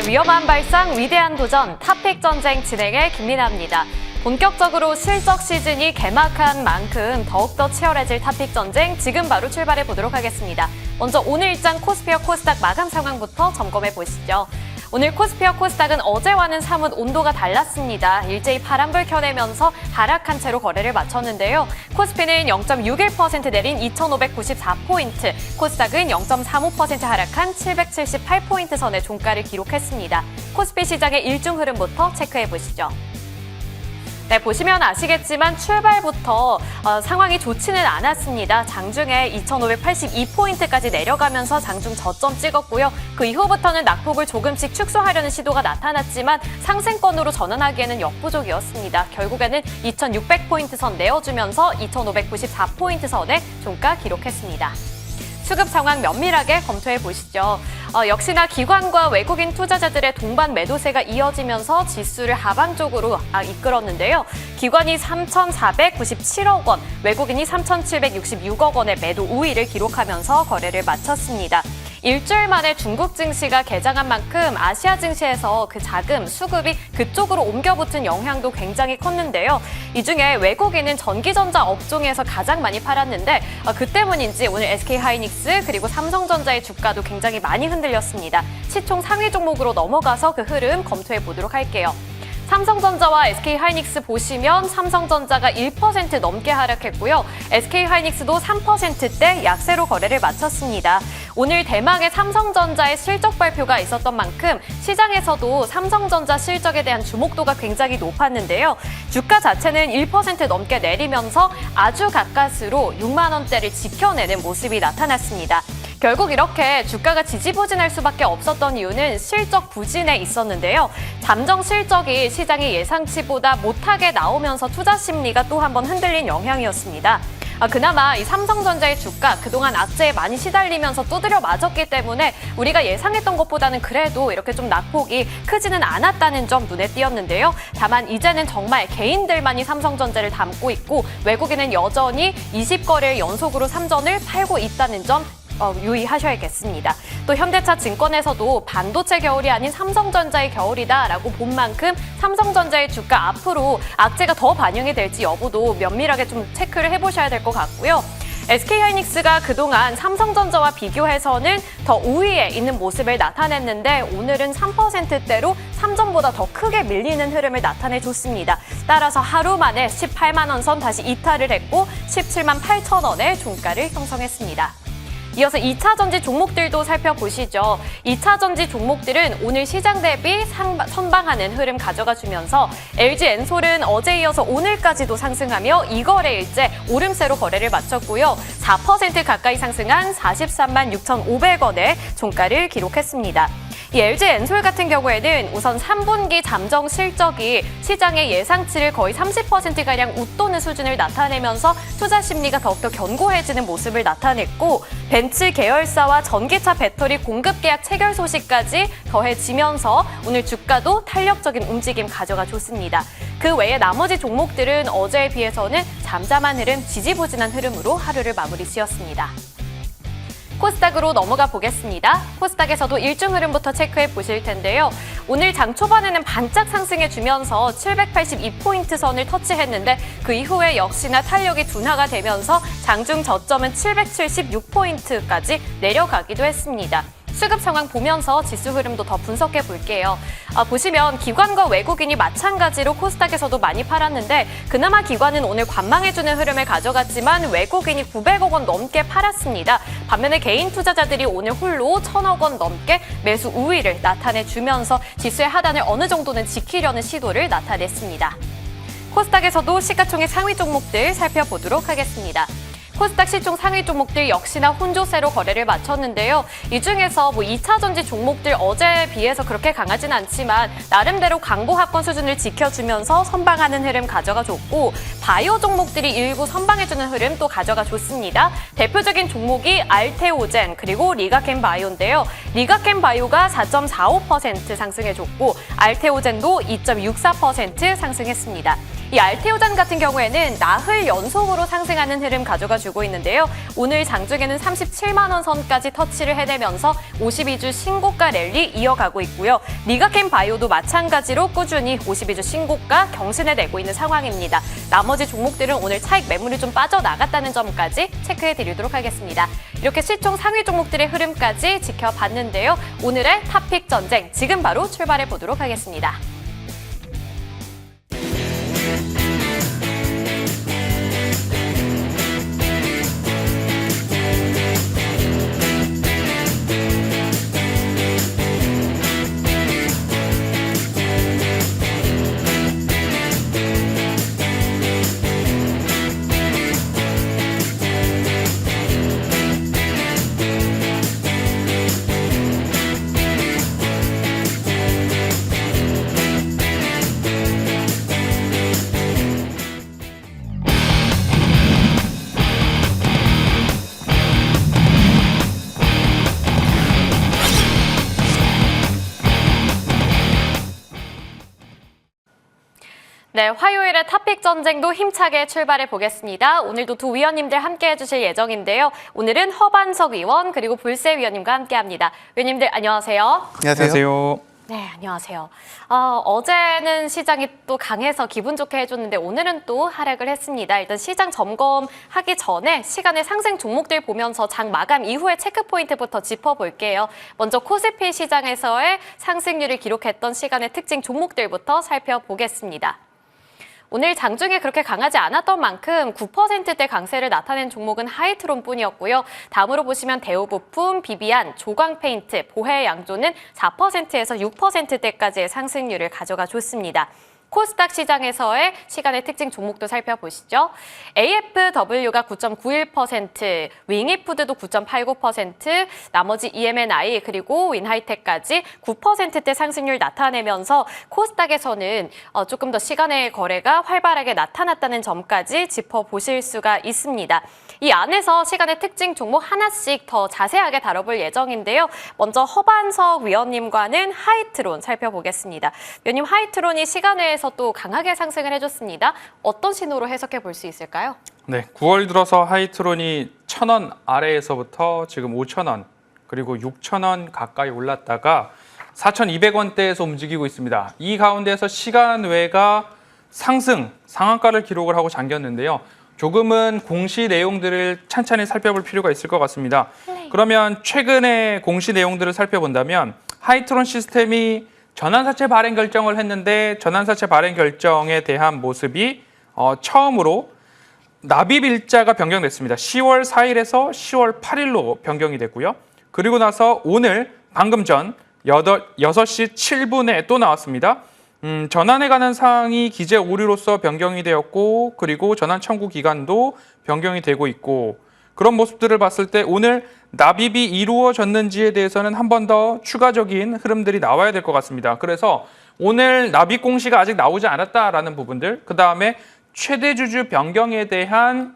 네, 위험한 발상, 위대한 도전, 탑픽 전쟁 진행의 김민아입니다. 본격적으로 실적 시즌이 개막한 만큼 더욱더 치열해질 탑픽 전쟁 지금 바로 출발해 보도록 하겠습니다. 먼저 오늘 일장 코스피와 코스닥 마감 상황부터 점검해 보시죠. 오늘 코스피와 코스닥은 어제와는 사뭇 온도가 달랐습니다. 일제히 파란불 켜내면서 하락한 채로 거래를 마쳤는데요. 코스피는 0.61% 내린 2,594포인트, 코스닥은 0.35% 하락한 778포인트 선의 종가를 기록했습니다. 코스피 시장의 일중 흐름부터 체크해 보시죠. 네, 보시면 아시겠지만 출발부터 상황이 좋지는 않았습니다. 장중에 2,582포인트까지 내려가면서 장중 저점 찍었고요. 그 이후부터는 낙폭을 조금씩 축소하려는 시도가 나타났지만 상승권으로 전환하기에는 역부족이었습니다. 결국에는 2,600포인트 선 내어주면서 2,594포인트 선에 종가 기록했습니다. 수급 상황 면밀하게 검토해 보시죠. 역시나 기관과 외국인 투자자들의 동반 매도세가 이어지면서 지수를 하방 쪽으로 이끌었는데요. 기관이 3,497억 원, 외국인이 3,766억 원의 매도 우위를 기록하면서 거래를 마쳤습니다. 일주일 만에 중국 증시가 개장한 만큼 아시아 증시에서 그 자금, 수급이 그쪽으로 옮겨붙은 영향도 굉장히 컸는데요. 이 중에 외국인은 전기전자 업종에서 가장 많이 팔았는데 그 때문인지 오늘 SK하이닉스 그리고 삼성전자의 주가도 굉장히 많이 흔들렸습니다. 시총 상위 종목으로 넘어가서 그 흐름 검토해 보도록 할게요. 삼성전자와 SK하이닉스 보시면 삼성전자가 1% 넘게 하락했고요. SK하이닉스도 3%대 약세로 거래를 마쳤습니다. 오늘 대망의 삼성전자의 실적 발표가 있었던 만큼 시장에서도 삼성전자 실적에 대한 주목도가 굉장히 높았는데요. 주가 자체는 1% 넘게 내리면서 아주 가까스로 6만 원대를 지켜내는 모습이 나타났습니다. 결국 이렇게 주가가 지지부진할 수밖에 없었던 이유는 실적 부진에 있었는데요. 잠정 실적이 시장의 예상치보다 못하게 나오면서 투자 심리가 또 한 번 흔들린 영향이었습니다. 그나마 이 삼성전자의 주가 그동안 악재에 많이 시달리면서 두드려 맞았기 때문에 우리가 예상했던 것보다는 그래도 이렇게 좀 낙폭이 크지는 않았다는 점 눈에 띄었는데요. 다만 이제는 정말 개인들만이 삼성전자를 담고 있고 외국인은 여전히 20거래일 연속으로 삼전을 팔고 있다는 점 유의하셔야겠습니다. 또 현대차 증권에서도 반도체 겨울이 아닌 삼성전자의 겨울이다라고 본 만큼 삼성전자의 주가 앞으로 악재가 더 반영이 될지 여부도 면밀하게 좀 체크를 해보셔야 될 것 같고요. SK하이닉스가 그동안 삼성전자와 비교해서는 더 우위에 있는 모습을 나타냈는데 오늘은 3%대로 삼전보다 더 크게 밀리는 흐름을 나타내줬습니다. 따라서 하루 만에 18만 원 선 다시 이탈을 했고 17만 8천 원의 종가를 형성했습니다. 이어서 2차 전지 종목들도 살펴보시죠. 2차 전지 종목들은 오늘 시장 대비 선방하는 흐름 가져가주면서 LG엔솔은 어제 이어서 오늘까지도 상승하며 2거래일째 오름세로 거래를 마쳤고요. 4% 가까이 상승한 43만 6,500원의 종가를 기록했습니다. 이 LG엔솔 같은 경우에는 우선 3분기 잠정 실적이 시장의 예상치를 거의 30%가량 웃도는 수준을 나타내면서 투자 심리가 더욱더 견고해지는 모습을 나타냈고 벤츠 계열사와 전기차 배터리 공급 계약 체결 소식까지 더해지면서 오늘 주가도 탄력적인 움직임 가져가 줬습니다. 그 외에 나머지 종목들은 어제에 비해서는 잠잠한 흐름, 지지부진한 흐름으로 하루를 마무리 지었습니다. 코스닥으로 넘어가 보겠습니다. 코스닥에서도 일중 흐름부터 체크해 보실 텐데요. 오늘 장 초반에는 반짝 상승해주면서 782포인트 선을 터치했는데 그 이후에 역시나 탄력이 둔화가 되면서 장중 저점은 776포인트까지 내려가기도 했습니다. 수급 상황 보면서 지수 흐름도 더 분석해 볼게요. 보시면 기관과 외국인이 마찬가지로 코스닥에서도 많이 팔았는데 그나마 기관은 오늘 관망해주는 흐름을 가져갔지만 외국인이 900억 원 넘게 팔았습니다. 반면에 개인 투자자들이 오늘 홀로 1,000억 원 넘게 매수 우위를 나타내주면서 지수의 하단을 어느 정도는 지키려는 시도를 나타냈습니다. 코스닥에서도 시가총액 상위 종목들 살펴보도록 하겠습니다. 코스닥 시총 상위 종목들 역시나 혼조세로 거래를 마쳤는데요. 이 중에서 2차 전지 종목들 어제에 비해서 그렇게 강하진 않지만 나름대로 강보합권 수준을 지켜주면서 선방하는 흐름 가져가줬고 바이오 종목들이 일부 선방해주는 흐름 또 가져가줬습니다. 대표적인 종목이 알테오젠 그리고 리가켄바이오인데요. 리가켄바이오가 4.45% 상승해줬고 알테오젠도 2.64% 상승했습니다. 이 알테오잔 같은 경우에는 나흘 연속으로 상승하는 흐름 가져가주고 있는데요. 오늘 장중에는 37만 원 선까지 터치를 해내면서 52주 신고가 랠리 이어가고 있고요. 리가캠 바이오도 마찬가지로 꾸준히 52주 신고가 경신해내고 있는 상황입니다. 나머지 종목들은 오늘 차익 매물이 좀 빠져나갔다는 점까지 체크해드리도록 하겠습니다. 이렇게 시총 상위 종목들의 흐름까지 지켜봤는데요. 오늘의 탑픽 전쟁 지금 바로 출발해 보도록 하겠습니다. 네, 화요일에 탑픽 전쟁도 힘차게 출발해 보겠습니다. 오늘도 두 위원님들 함께 해주실 예정인데요. 오늘은 허반석 의원 그리고 불세 위원님과 함께합니다. 위원님들 안녕하세요. 안녕하세요. 네, 안녕하세요. 어제는 시장이 또 강해서 기분 좋게 해줬는데 오늘은 또 하락을 했습니다. 일단 시장 점검하기 전에 시간의 상승 종목들 보면서 장 마감 이후에 체크포인트부터 짚어볼게요. 먼저 코스피 시장에서의 상승률을 기록했던 시간의 특징 종목들부터 살펴보겠습니다. 오늘 장중에 그렇게 강하지 않았던 만큼 9%대 강세를 나타낸 종목은 하이트론뿐이었고요. 다음으로 보시면 대우부품, 비비안, 조광페인트, 보혜양조는 4%에서 6%대까지의 상승률을 가져가 줬습니다. 코스닥 시장에서의 시간의 특징 종목도 살펴보시죠. AFW가 9.91%, 윙이푸드도 9.89%, 나머지 EMNI 그리고 윈하이텍까지 9%대 상승률 나타내면서 코스닥에서는 조금 더 시간의 거래가 활발하게 나타났다는 점까지 짚어보실 수가 있습니다. 이 안에서 시간의 특징 종목 하나씩 더 자세하게 다뤄볼 예정인데요. 먼저 허반석 위원님과는 하이트론 살펴보겠습니다. 위원님, 하이트론이 시간외에서 또 강하게 상승을 해줬습니다. 어떤 신호로 해석해 볼 수 있을까요? 네, 9월 들어서 하이트론이 1,000원 아래에서부터 지금 5,000원 그리고 6,000원 가까이 올랐다가 4,200원대에서 움직이고 있습니다. 이 가운데서 시간외가 상승, 상한가를 기록을 하고 잠겼는데요. 조금은 공시 내용들을 찬찬히 살펴볼 필요가 있을 것 같습니다. 그러면 최근에 공시 내용들을 살펴본다면 하이트론 시스템이 전환사채 발행 결정을 했는데 전환사채 발행 결정에 대한 모습이 처음으로 납입 일자가 변경됐습니다. 10월 4일에서 10월 8일로 변경이 됐고요. 그리고 나서 오늘 방금 전 6시 7분에 또 나왔습니다. 전환에 관한 사항이 기재 오류로서 변경이 되었고 그리고 전환 청구 기간도 변경이 되고 있고 그런 모습들을 봤을 때 오늘 납입이 이루어졌는지에 대해서는 한 번 더 추가적인 흐름들이 나와야 될 것 같습니다. 그래서 오늘 납입 공시가 아직 나오지 않았다라는 부분들, 그 다음에 최대 주주 변경에 대한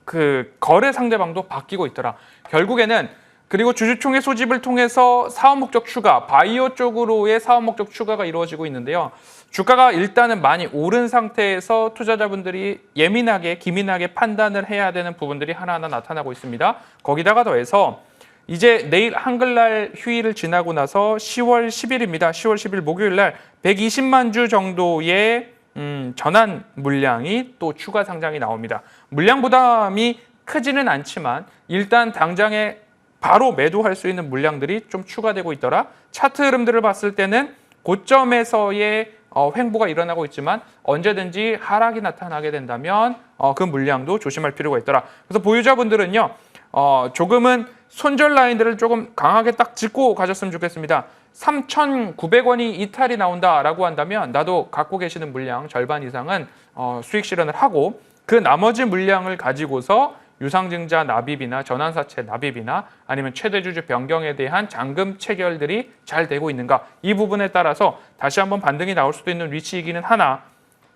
그 거래 상대방도 바뀌고 있더라. 결국에는 그리고 주주총회 소집을 통해서 사업 목적 추가, 바이오 쪽으로의 사업 목적 추가가 이루어지고 있는데요. 주가가 일단은 많이 오른 상태에서 투자자분들이 예민하게, 기민하게 판단을 해야 되는 부분들이 하나하나 나타나고 있습니다. 거기다가 더해서 이제 내일 한글날 휴일을 지나고 나서 10월 10일입니다. 10월 10일 목요일 날 120만 주 정도의 전환 물량이 또 추가 상장이 나옵니다. 물량 부담이 크지는 않지만 일단 당장에 바로 매도할 수 있는 물량들이 좀 추가되고 있더라. 차트 흐름들을 봤을 때는 고점에서의 횡보가 일어나고 있지만 언제든지 하락이 나타나게 된다면 그 물량도 조심할 필요가 있더라. 그래서 보유자분들은요, 조금은 손절 라인들을 조금 강하게 딱 짚고 가셨으면 좋겠습니다. 3,900원이 이탈이 나온다라고 한다면 나도 갖고 계시는 물량 절반 이상은 수익 실현을 하고 그 나머지 물량을 가지고서 유상증자 납입이나 전환사채 납입이나 아니면 최대주주 변경에 대한 잔금 체결들이 잘 되고 있는가, 이 부분에 따라서 다시 한번 반등이 나올 수도 있는 위치이기는 하나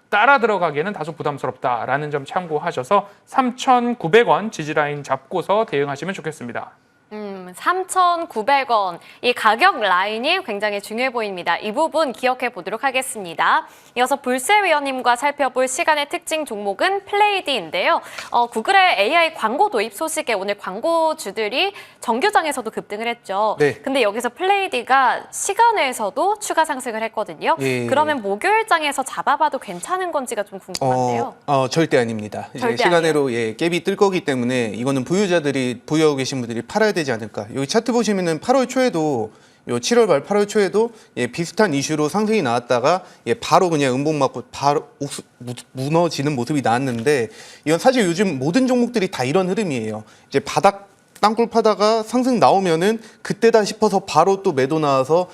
따라 들어가기에는 다소 부담스럽다라는 점 참고하셔서 3,900원 지지라인 잡고서 대응하시면 좋겠습니다. 3,900원. 이 가격 라인이 굉장히 중요해 보입니다. 이 부분 기억해 보도록 하겠습니다. 이어서 불세 위원님과 살펴볼 시간의 특징 종목은 플레이디인데요. 구글의 AI 광고 도입 소식에 오늘 광고주들이 정규장에서도 급등을 했죠. 네. 근데 여기서 플레이디가 시간외에서도 추가 상승을 했거든요. 예. 그러면 목요일장에서 잡아봐도 괜찮은 건지가 좀 궁금한데요. 절대 아닙니다. 이제 절대 시간으로 갭이 뜰 거기 때문에 이거는 보유하고 계신 분들이 팔아야 되지 않을까. 여기 차트 보시면은 8월 초에도 7월 말 8월 초에도 비슷한 이슈로 상승이 나왔다가 바로 그냥 음봉 맞고 바로 무너지는 모습이 나왔는데 이건 사실 요즘 모든 종목들이 다 이런 흐름이에요. 이제 땅굴 파다가 상승 나오면은 그때다 싶어서 바로 또 매도 나와서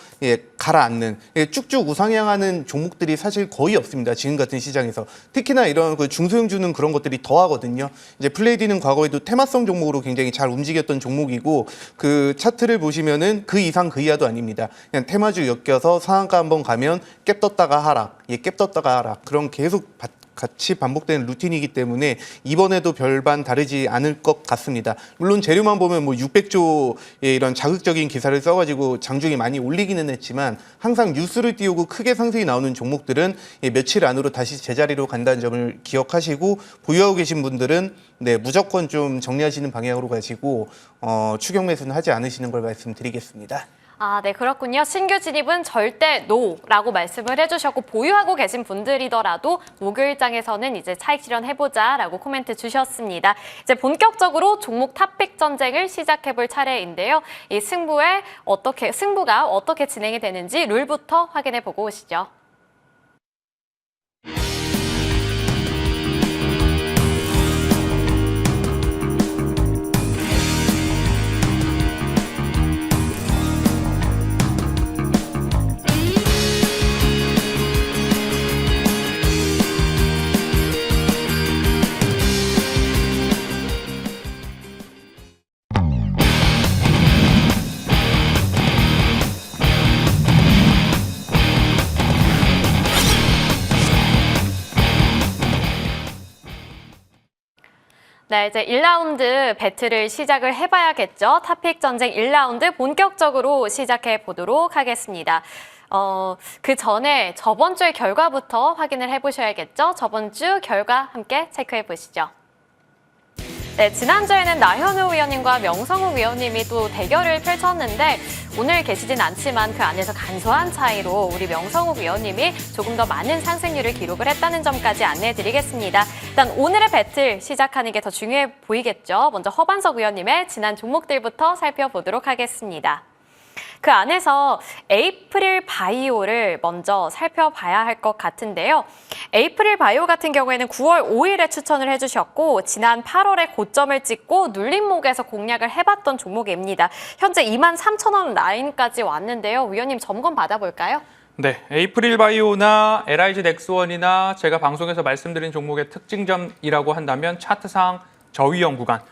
가라앉는 쭉쭉 우상향하는 종목들이 사실 거의 없습니다. 지금 같은 시장에서 특히나 이런 그 중소형주는 그런 것들이 더하거든요. 이제 플레이디는 과거에도 테마성 종목으로 굉장히 잘 움직였던 종목이고 그 차트를 보시면은 그 이상 그 이하도 아닙니다. 그냥 테마주 엮여서 상한가 한번 가면 갭 떴다가 하락, 갭 떴다가 하락 그런 계속 같이 반복되는 루틴이기 때문에 이번에도 별반 다르지 않을 것 같습니다. 물론 재료만 보면 600조의 이런 자극적인 기사를 써가지고 장중에 많이 올리기는 했지만 항상 뉴스를 띄우고 크게 상승이 나오는 종목들은 며칠 안으로 다시 제자리로 간다는 점을 기억하시고 보유하고 계신 분들은 무조건 좀 정리하시는 방향으로 가시고 추격 매수는 하지 않으시는 걸 말씀드리겠습니다. 네, 그렇군요. 신규 진입은 절대 노라고 말씀을 해주셨고 보유하고 계신 분들이더라도 목요일장에서는 이제 차익 실현해보자라고 코멘트 주셨습니다. 이제 본격적으로 종목 탑픽 전쟁을 시작해볼 차례인데요. 이 승부가 어떻게 진행이 되는지 룰부터 확인해보고 오시죠. 네, 이제 1라운드 배틀을 시작을 해봐야겠죠. 탑픽 전쟁 1라운드 본격적으로 시작해 보도록 하겠습니다. 그 전에 저번 주의 결과부터 확인을 해보셔야겠죠. 저번 주 결과 함께 체크해 보시죠. 네, 지난주에는 나현우 위원님과 명성욱 위원님이 또 대결을 펼쳤는데 오늘 계시진 않지만 그 안에서 간소한 차이로 우리 명성욱 위원님이 조금 더 많은 상승률을 기록을 했다는 점까지 안내해드리겠습니다. 일단 오늘의 배틀 시작하는 게 더 중요해 보이겠죠. 먼저 허반석 위원님의 지난 종목들부터 살펴보도록 하겠습니다. 그 안에서 에이프릴 바이오를 먼저 살펴봐야 할 것 같은데요. 에이프릴 바이오 같은 경우에는 9월 5일에 추천을 해주셨고 지난 8월에 고점을 찍고 눌림목에서 공략을 해봤던 종목입니다. 현재 23,000원 라인까지 왔는데요. 위원님 점검 받아볼까요? 네, 에이프릴 바이오나 LIG 넥스원이나 제가 방송에서 말씀드린 종목의 특징점이라고 한다면 차트상 저위험 구간,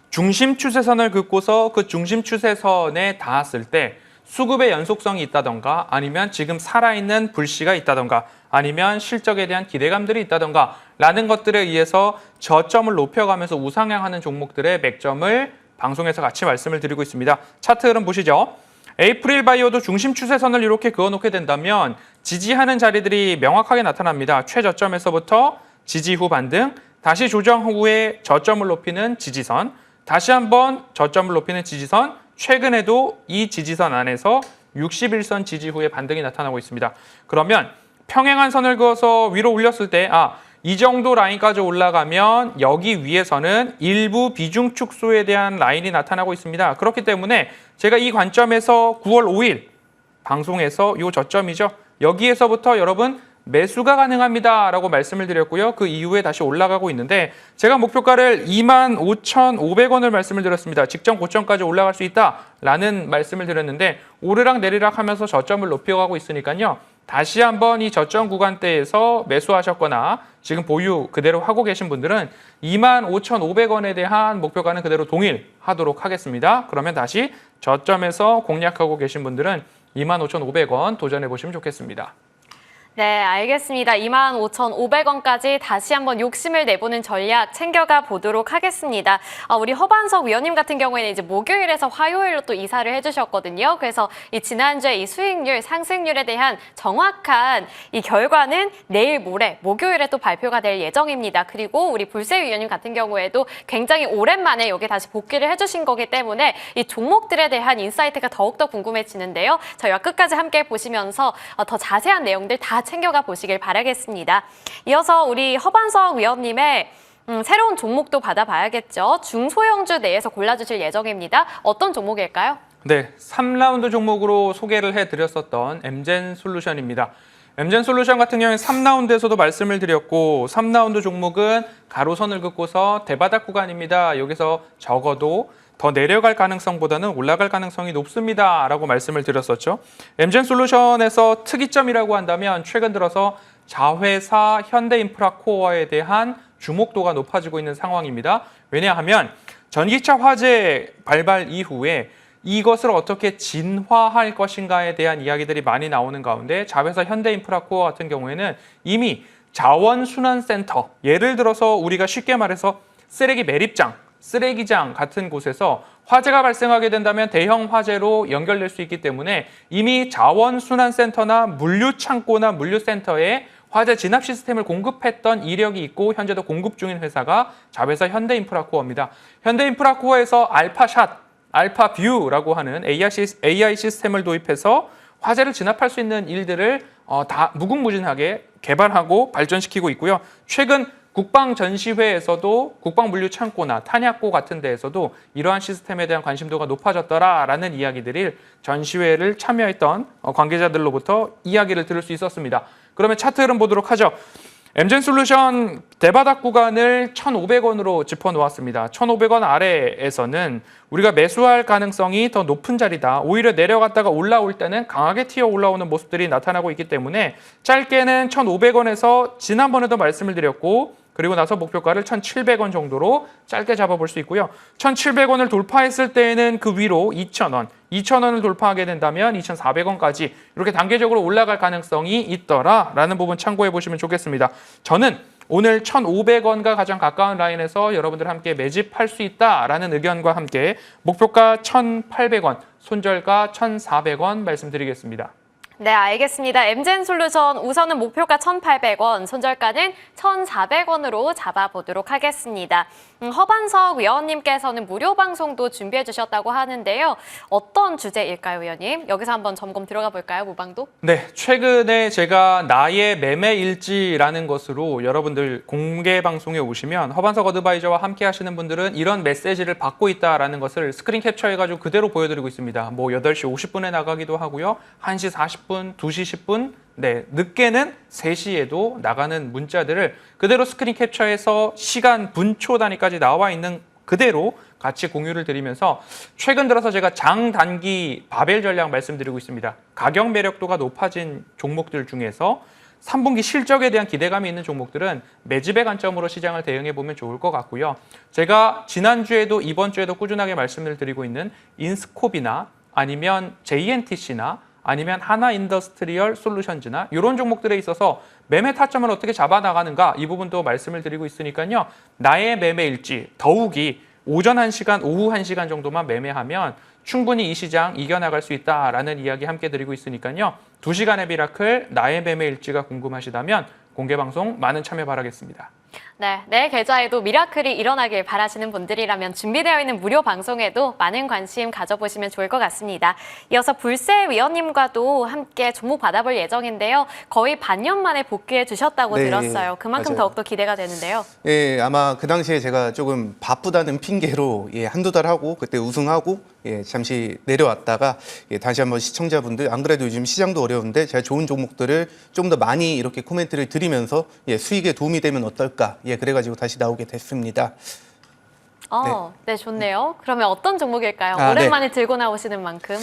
중심 추세선을 긋고서 그 중심 추세선에 닿았을 때 수급의 연속성이 있다던가 아니면 지금 살아있는 불씨가 있다던가 아니면 실적에 대한 기대감들이 있다던가 라는 것들에 의해서 저점을 높여가면서 우상향하는 종목들의 맥점을 방송에서 같이 말씀을 드리고 있습니다. 차트 흐름 보시죠. 에이프릴 바이오도 중심 추세선을 이렇게 그어놓게 된다면 지지하는 자리들이 명확하게 나타납니다. 최저점에서부터 지지 후 반등, 다시 조정 후에 저점을 높이는 지지선, 다시 한번 저점을 높이는 지지선, 최근에도 이 지지선 안에서 61선 지지 후에 반등이 나타나고 있습니다. 그러면 평행한 선을 그어서 위로 올렸을 때 이 정도 라인까지 올라가면 여기 위에서는 일부 비중 축소에 대한 라인이 나타나고 있습니다. 그렇기 때문에 제가 이 관점에서 9월 5일 방송에서 이 저점이죠. 여기에서부터 여러분 매수가 가능합니다 라고 말씀을 드렸고요. 그 이후에 다시 올라가고 있는데 제가 목표가를 25,500원을 말씀을 드렸습니다. 직전 고점까지 올라갈 수 있다라는 말씀을 드렸는데 오르락 내리락 하면서 저점을 높여가고 있으니까요. 다시 한번 이 저점 구간대에서 매수하셨거나 지금 보유 그대로 하고 계신 분들은 25,500원에 대한 목표가는 그대로 동일하도록 하겠습니다. 그러면 다시 저점에서 공략하고 계신 분들은 25,500원 도전해 보시면 좋겠습니다. 네, 알겠습니다. 25,500원까지 다시 한번 욕심을 내보는 전략 챙겨가 보도록 하겠습니다. 우리 허반석 위원님 같은 경우에는 이제 목요일에서 화요일로 또 이사를 해주셨거든요. 그래서 이 지난주에 이 수익률, 상승률에 대한 정확한 이 결과는 내일 모레 목요일에 또 발표가 될 예정입니다. 그리고 우리 불세 위원님 같은 경우에도 굉장히 오랜만에 여기 다시 복귀를 해주신 거기 때문에 이 종목들에 대한 인사이트가 더욱더 궁금해지는데요. 저희와 끝까지 함께 보시면서 더 자세한 내용들 다 챙겨가 보시길 바라겠습니다. 이어서 우리 허반석 위원님의 새로운 종목도 받아봐야겠죠. 중소형주 내에서 골라주실 예정입니다. 어떤 종목일까요? 네, 3라운드 종목으로 소개를 해드렸었던 엠젠솔루션입니다. 엠젠솔루션 같은 경우는 3라운드에서도 말씀을 드렸고 3라운드 종목은 가로선을 긋고서 대바닥 구간입니다. 여기서 적어도 더 내려갈 가능성보다는 올라갈 가능성이 높습니다. 라고 말씀을 드렸었죠. 엠젠솔루션에서 특이점이라고 한다면 최근 들어서 자회사 현대인프라코어에 대한 주목도가 높아지고 있는 상황입니다. 왜냐하면 전기차 화재 발발 이후에 이것을 어떻게 진화할 것인가에 대한 이야기들이 많이 나오는 가운데 자회사 현대인프라코어 같은 경우에는 이미 자원순환센터, 예를 들어서 우리가 쉽게 말해서 쓰레기 매립장, 쓰레기장 같은 곳에서 화재가 발생하게 된다면 대형 화재로 연결될 수 있기 때문에 이미 자원순환센터나 물류창고나 물류센터에 화재 진압 시스템을 공급했던 이력이 있고 현재도 공급 중인 회사가 자회사 현대인프라코어입니다. 현대인프라코어에서 알파샷, 알파뷰라고 하는 AI 시스템을 도입해서 화재를 진압할 수 있는 일들을 다 무궁무진하게 개발하고 발전시키고 있고요. 최근 국방전시회에서도 국방물류창고나 탄약고 같은 데에서도 이러한 시스템에 대한 관심도가 높아졌더라라는 이야기들을 전시회를 참여했던 관계자들로부터 이야기를 들을 수 있었습니다. 그러면 차트 흐름 보도록 하죠. 엠젠솔루션 대바닥 구간을 1,500원으로 짚어놓았습니다. 1,500원 아래에서는 우리가 매수할 가능성이 더 높은 자리다. 오히려 내려갔다가 올라올 때는 강하게 튀어 올라오는 모습들이 나타나고 있기 때문에 짧게는 1,500원에서 지난번에도 말씀을 드렸고 그리고 나서 목표가를 1,700원 정도로 짧게 잡아볼 수 있고요. 1,700원을 돌파했을 때에는 그 위로 2,000원, 2,000원을 돌파하게 된다면 2,400원까지 이렇게 단계적으로 올라갈 가능성이 있더라라는 부분 참고해 보시면 좋겠습니다. 저는 오늘 1,500원과 가장 가까운 라인에서 여러분들 함께 매집할 수 있다라는 의견과 함께 목표가 1,800원, 손절가 1,400원 말씀드리겠습니다. 네, 알겠습니다. 엠젠솔루션 우선은 목표가 1,800원, 손절가는 1,400원으로 잡아보도록 하겠습니다. 허반석 위원님께서는 무료 방송도 준비해 주셨다고 하는데요. 어떤 주제일까요, 위원님? 여기서 한번 점검 들어가 볼까요, 무방도? 네, 최근에 제가 나의 매매 일지라는 것으로 여러분들 공개 방송에 오시면 허반석 어드바이저와 함께 하시는 분들은 이런 메시지를 받고 있다라는 것을 스크린 캡처해가지고 그대로 보여드리고 있습니다. 뭐 8시 50분에 나가기도 하고요. 1시 40분, 2시 10분, 네, 늦게는 3시에도 나가는 문자들을 그대로 스크린 캡처해서 시간, 분초 단위까지 나와 있는 그대로 같이 공유를 드리면서 최근 들어서 제가 장단기 바벨 전략 말씀드리고 있습니다. 가격 매력도가 높아진 종목들 중에서 3분기 실적에 대한 기대감이 있는 종목들은 매집의 관점으로 시장을 대응해 보면 좋을 것 같고요. 제가 지난주에도 이번 주에도 꾸준하게 말씀을 드리고 있는 인스콥이나 아니면 JNTC나 아니면 하나인더스트리얼 솔루션즈나 이런 종목들에 있어서 매매 타점을 어떻게 잡아나가는가 이 부분도 말씀을 드리고 있으니까요. 나의 매매 일지 더욱이 오전 1시간, 오후 1시간 정도만 매매하면 충분히 이 시장 이겨나갈 수 있다라는 이야기 함께 드리고 있으니까요. 2시간의 미라클 나의 매매 일지가 궁금하시다면 공개방송 많은 참여 바라겠습니다. 네, 내 계좌에도 미라클이 일어나길 바라시는 분들이라면 준비되어 있는 무료 방송에도 많은 관심 가져보시면 좋을 것 같습니다. 이어서 불세 위원님과도 함께 종목 받아볼 예정인데요. 거의 반년 만에 복귀해 주셨다고 네, 들었어요. 그만큼 맞아요. 더욱더 기대가 되는데요. 예, 아마 그 당시에 제가 조금 바쁘다는 핑계로 한두 달 하고 그때 우승하고 잠시 내려왔다가 다시 한번 시청자분들 안 그래도 요즘 시장도 어려운데 제가 좋은 종목들을 좀 더 많이 이렇게 코멘트를 드리면서 수익에 도움이 되면 어떨까 그래가지고 다시 나오게 됐습니다. 네, 좋네요. 그러면 어떤 종목일까요? 아, 오랜만에 들고 나오시는 만큼.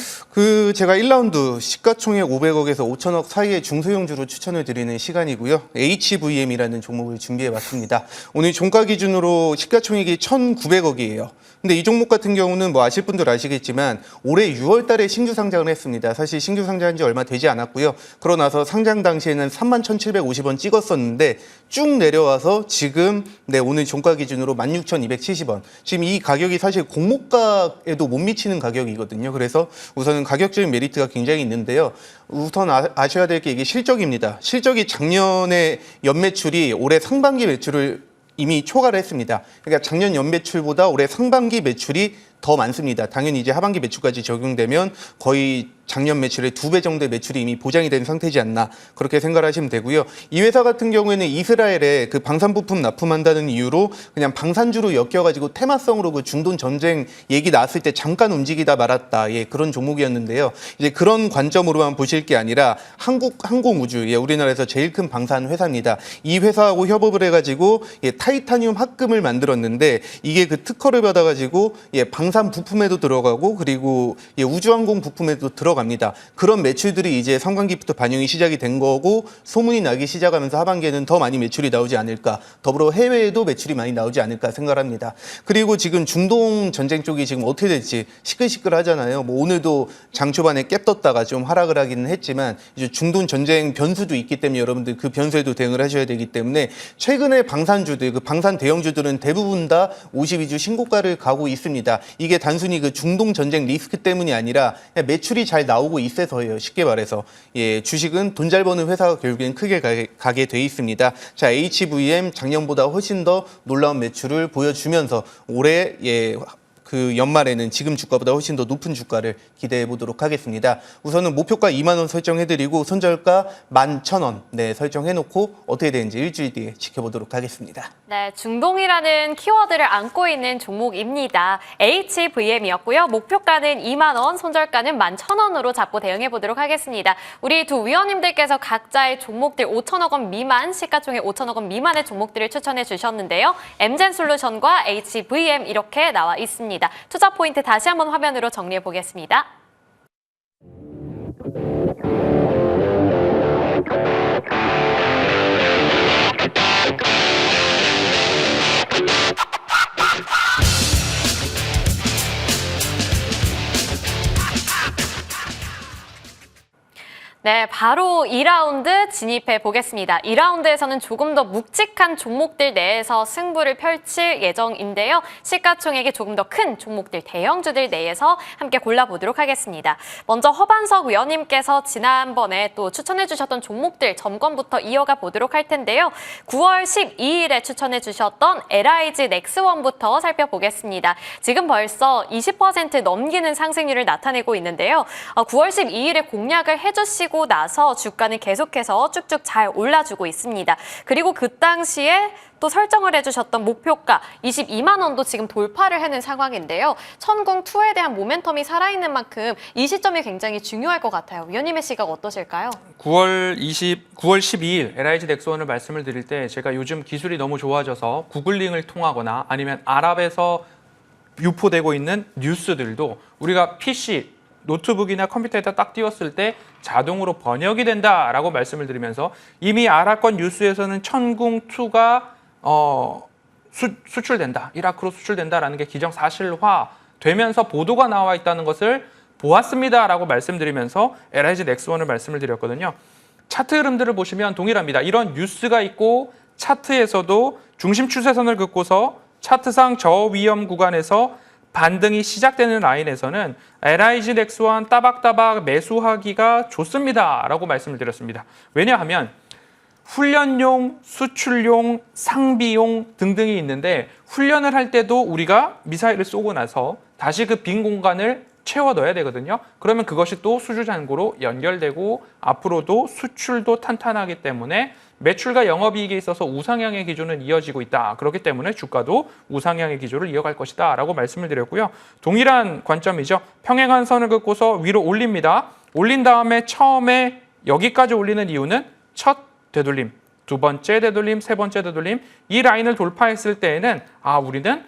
제가 1라운드 시가총액 500억에서 5천억 사이의 중소형주로 추천을 드리는 시간이고요. HVM이라는 종목을 준비해 봤습니다. 오늘 종가 기준으로 시가총액이 1,900억이에요. 근데 이 종목 같은 경우는 뭐 아실 분들 아시겠지만 올해 6월 달에 신규 상장을 했습니다. 사실 신규 상장한 지 얼마 되지 않았고요. 그러고 나서 상장 당시에는 31,750원 찍었었는데 쭉 내려와서 지금 오늘 종가 기준으로 16,270원. 지금 이 가격이 사실 공모가에도 못 미치는 가격이거든요. 그래서 우선은 가격적인 메리트가 굉장히 있는데요. 우선 아셔야 될 게 이게 실적입니다. 실적이 작년에 연매출이 올해 상반기 매출을 이미 초과를 했습니다. 그러니까 작년 연매출보다 올해 상반기 매출이 더 많습니다. 당연히 이제 하반기 매출까지 적용되면 거의 작년 매출의 2배 정도의 매출이 이미 보장이 된 상태지 않나 그렇게 생각하시면 되고요. 이 회사 같은 경우에는 이스라엘에 그 방산 부품 납품한다는 이유로 그냥 방산주로 엮여가지고 테마성으로 그 중동 전쟁 얘기 나왔을 때 잠깐 움직이다 말았다. 그런 종목이었는데요. 이제 그런 관점으로만 보실 게 아니라 한국 항공우주, 우리나라에서 제일 큰 방산 회사입니다. 이 회사하고 협업을 해가지고 타이타늄 합금을 만들었는데 이게 그 특허를 받아가지고 방산 부품에도 들어가고 그리고 우주항공 부품에도 들어갑니다. 그런 매출들이 이제 상반기부터 반영이 시작이 된 거고 소문이 나기 시작하면서 하반기에는 더 많이 매출이 나오지 않을까. 더불어 해외에도 매출이 많이 나오지 않을까 생각합니다. 그리고 지금 중동 전쟁 쪽이 지금 어떻게 될지 시끌시끌하잖아요. 뭐 오늘도 장 초반에 갭 떴다가 좀 하락을 하기는 했지만 이제 중동 전쟁 변수도 있기 때문에 여러분들 그 변수에도 대응을 하셔야 되기 때문에 최근에 방산주들, 그 방산 대형주들은 대부분 다 52주 신고가를 가고 있습니다. 이게 단순히 그 중동 전쟁 리스크 때문이 아니라 매출이 잘 나오고 있어서예요. 쉽게 말해서 주식은 돈 잘 버는 회사가 결국엔 크게 가게 돼 있습니다. 자, HVM 작년보다 훨씬 더 놀라운 매출을 보여주면서 올해 그 연말에는 지금 주가보다 훨씬 더 높은 주가를 기대해 보도록 하겠습니다. 우선은 목표가 2만 원 설정해드리고 손절가 11,000원 설정해놓고 어떻게 되는지 일주일 뒤에 지켜보도록 하겠습니다. 네, 중동이라는 키워드를 안고 있는 종목입니다. HVM이었고요. 목표가는 2만 원, 손절가는 11,000원으로 잡고 대응해 보도록 하겠습니다. 우리 두 위원님들께서 각자의 종목들 5천억 원 미만, 시가총액 5천억 원 미만의 종목들을 추천해 주셨는데요. 엠젠솔루션과 HVM 이렇게 나와 있습니다. 투자 포인트 다시 한번 화면으로 정리해 보겠습니다. 네, 바로 2라운드 진입해 보겠습니다. 2라운드에서는 조금 더 묵직한 종목들 내에서 승부를 펼칠 예정인데요. 시가총액이 조금 더 큰 종목들, 대형주들 내에서 함께 골라보도록 하겠습니다. 먼저 허반석 위원님께서 지난번에 또 추천해 주셨던 종목들 점검부터 이어가 보도록 할 텐데요. 9월 12일에 추천해 주셨던 LIG 넥스원부터 살펴보겠습니다. 지금 벌써 20% 넘기는 상승률을 나타내고 있는데요. 9월 12일에 공략을 해주시고 나서 주가는 계속해서 쭉쭉 잘 올라주고 있습니다. 그리고 그 당시에 또 설정을 해주셨던 목표가 22만 원도 지금 돌파를 해낸 상황인데요. 천궁2에 대한 모멘텀이 살아있는 만큼 이 시점이 굉장히 중요할 것 같아요. 위원님의 시각 어떠실까요? 9월 12일 LIG 넥스원을 말씀을 드릴 때 제가 요즘 기술이 너무 좋아져서 구글링을 통하거나 아니면 아랍에서 유포되고 있는 뉴스들도 우리가 PC, 노트북이나 컴퓨터에다 딱 띄웠을 때 자동으로 번역이 된다라고 말씀을 드리면서 이미 아랍권 뉴스에서는 천궁2가 수출된다, 이라크로 수출된다라는 게 기정사실화 되면서 보도가 나와 있다는 것을 보았습니다라고 말씀드리면서 LIG 넥스원을 말씀을 드렸거든요. 차트 흐름들을 보시면 동일합니다. 이런 뉴스가 있고 차트에서도 중심 추세선을 긋고서 차트상 저위험 구간에서 반등이 시작되는 라인에서는 LIG 넥스원 따박따박 매수하기가 좋습니다 라고 말씀을 드렸습니다. 왜냐하면 훈련용, 수출용, 상비용 등등이 있는데 훈련을 할 때도 우리가 미사일을 쏘고 나서 다시 그 빈 공간을 채워 넣어야 되거든요. 그러면 그것이 또 수주잔고로 연결되고 앞으로도 수출도 탄탄하기 때문에 매출과 영업이익에 있어서 우상향의 기조는 이어지고 있다. 그렇기 때문에 주가도 우상향의 기조를 이어갈 것이다 라고 말씀을 드렸고요. 동일한 관점이죠. 평행한 선을 긋고서 위로 올립니다. 올린 다음에 처음에 여기까지 올리는 이유는 첫 되돌림, 두 번째 되돌림, 세 번째 되돌림, 이 라인을 돌파했을 때에는 우리는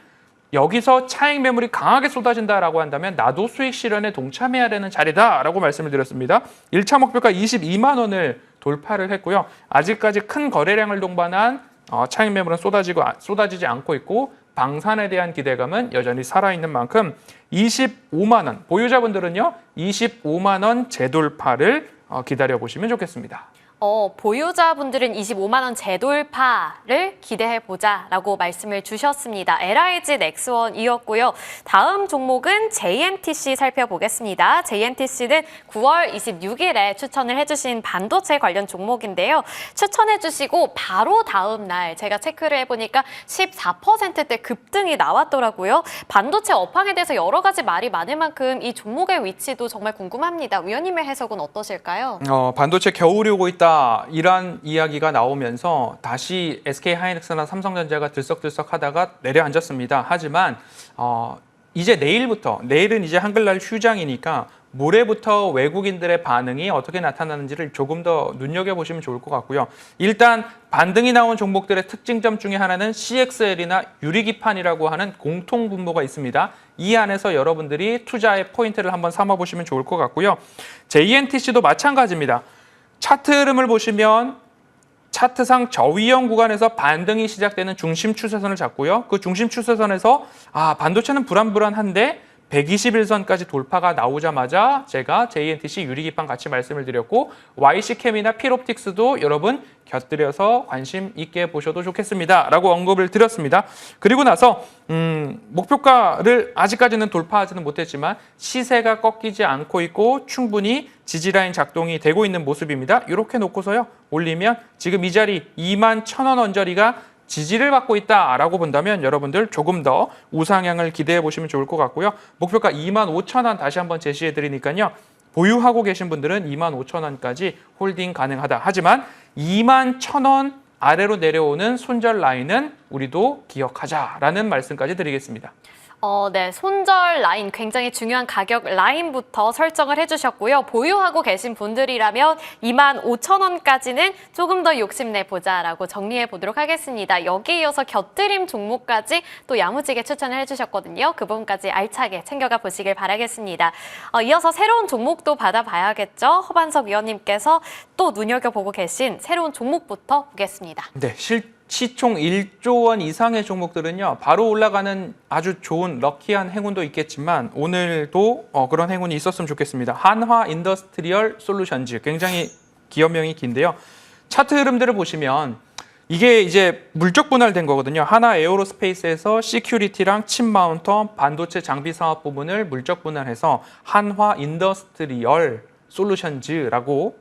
여기서 차익 매물이 강하게 쏟아진다라고 한다면 나도 수익 실현에 동참해야 되는 자리다라고 말씀을 드렸습니다. 1차 목표가 22만 원을 돌파를 했고요. 아직까지 큰 거래량을 동반한 차익 매물은 쏟아지지 않고 있고 방산에 대한 기대감은 여전히 살아있는 만큼 25만 원, 보유자분들은요 25만 원 재돌파를 기다려보시면 좋겠습니다. 보유자분들은 25만 원 재돌파를 기대해보자라고 말씀을 주셨습니다. LIG 넥스원이었고요. 다음 종목은 JNTC 살펴보겠습니다. JNTC는 9월 26일에 추천을 해주신 반도체 관련 종목인데요. 추천해주시고 바로 다음 날 제가 체크를 해보니까 14%대 급등이 나왔더라고요. 반도체 업황에 대해서 여러 가지 말이 많을 만큼 이 종목의 위치도 정말 궁금합니다. 위원님의 해석은 어떠실까요? 반도체 겨울이 오고 있다. 이런 이야기가 나오면서 다시 SK하이닉스나 삼성전자가 들썩들썩 하다가 내려앉았습니다. 하지만 이제 내일은 이제 한글날 휴장이니까 모레부터 외국인들의 반응이 어떻게 나타나는지를 조금 더 눈여겨보시면 좋을 것 같고요. 일단 반등이 나온 종목들의 특징점 중에 하나는 CXL이나 유리기판이라고 하는 공통 분모가 있습니다. 이 안에서 여러분들이 투자의 포인트를 한번 삼아보시면 좋을 것 같고요. JNTC도 마찬가지입니다. 차트 흐름을 보시면 차트상 저위험 구간에서 반등이 시작되는 중심 추세선을 잡고요. 그 중심 추세선에서 반도체는 불안불안한데 121선까지 돌파가 나오자마자 제가 JNTC 유리기판 같이 말씀을 드렸고 YC캠이나 필옵틱스도 여러분 곁들여서 관심 있게 보셔도 좋겠습니다 라고 언급을 드렸습니다. 그리고 나서 목표가를 아직까지는 돌파하지는 못했지만 시세가 꺾이지 않고 있고 충분히 지지라인 작동이 되고 있는 모습입니다. 이렇게 놓고서요 올리면 지금 이 자리 21,000원 언저리가 지지를 받고 있다라고 본다면 여러분들 조금 더 우상향을 기대해 보시면 좋을 것 같고요. 목표가 25,000원 다시 한번 제시해 드리니까요. 보유하고 계신 분들은 25,000원까지 홀딩 가능하다. 하지만 21,000원 아래로 내려오는 손절 라인은 우리도 기억하자라는 말씀까지 드리겠습니다. 네, 손절 라인 굉장히 중요한 가격 라인부터 설정을 해주셨고요. 보유하고 계신 분들이라면 25,000원까지는 조금 더 욕심내보자라고 정리해 보도록 하겠습니다. 여기에 이어서 곁들임 종목까지 또 야무지게 추천을 해주셨거든요. 그 부분까지 알차게 챙겨가 보시길 바라겠습니다. 이어서 새로운 종목도 받아봐야겠죠. 허반석 위원님께서 또 눈여겨보고 계신 새로운 종목부터 보겠습니다. 네, 시총 1조 원 이상의 종목들은요. 바로 올라가는 아주 좋은 럭키한 행운도 있겠지만 오늘도 그런 행운이 있었으면 좋겠습니다. 한화 인더스트리얼 솔루션즈 굉장히 기업명이 긴데요. 차트 흐름들을 보시면 이게 이제 물적 분할된 거거든요. 하나 에어로스페이스에서 시큐리티랑 칩 마운터 반도체 장비 사업 부분을 물적 분할해서 한화 인더스트리얼 솔루션즈라고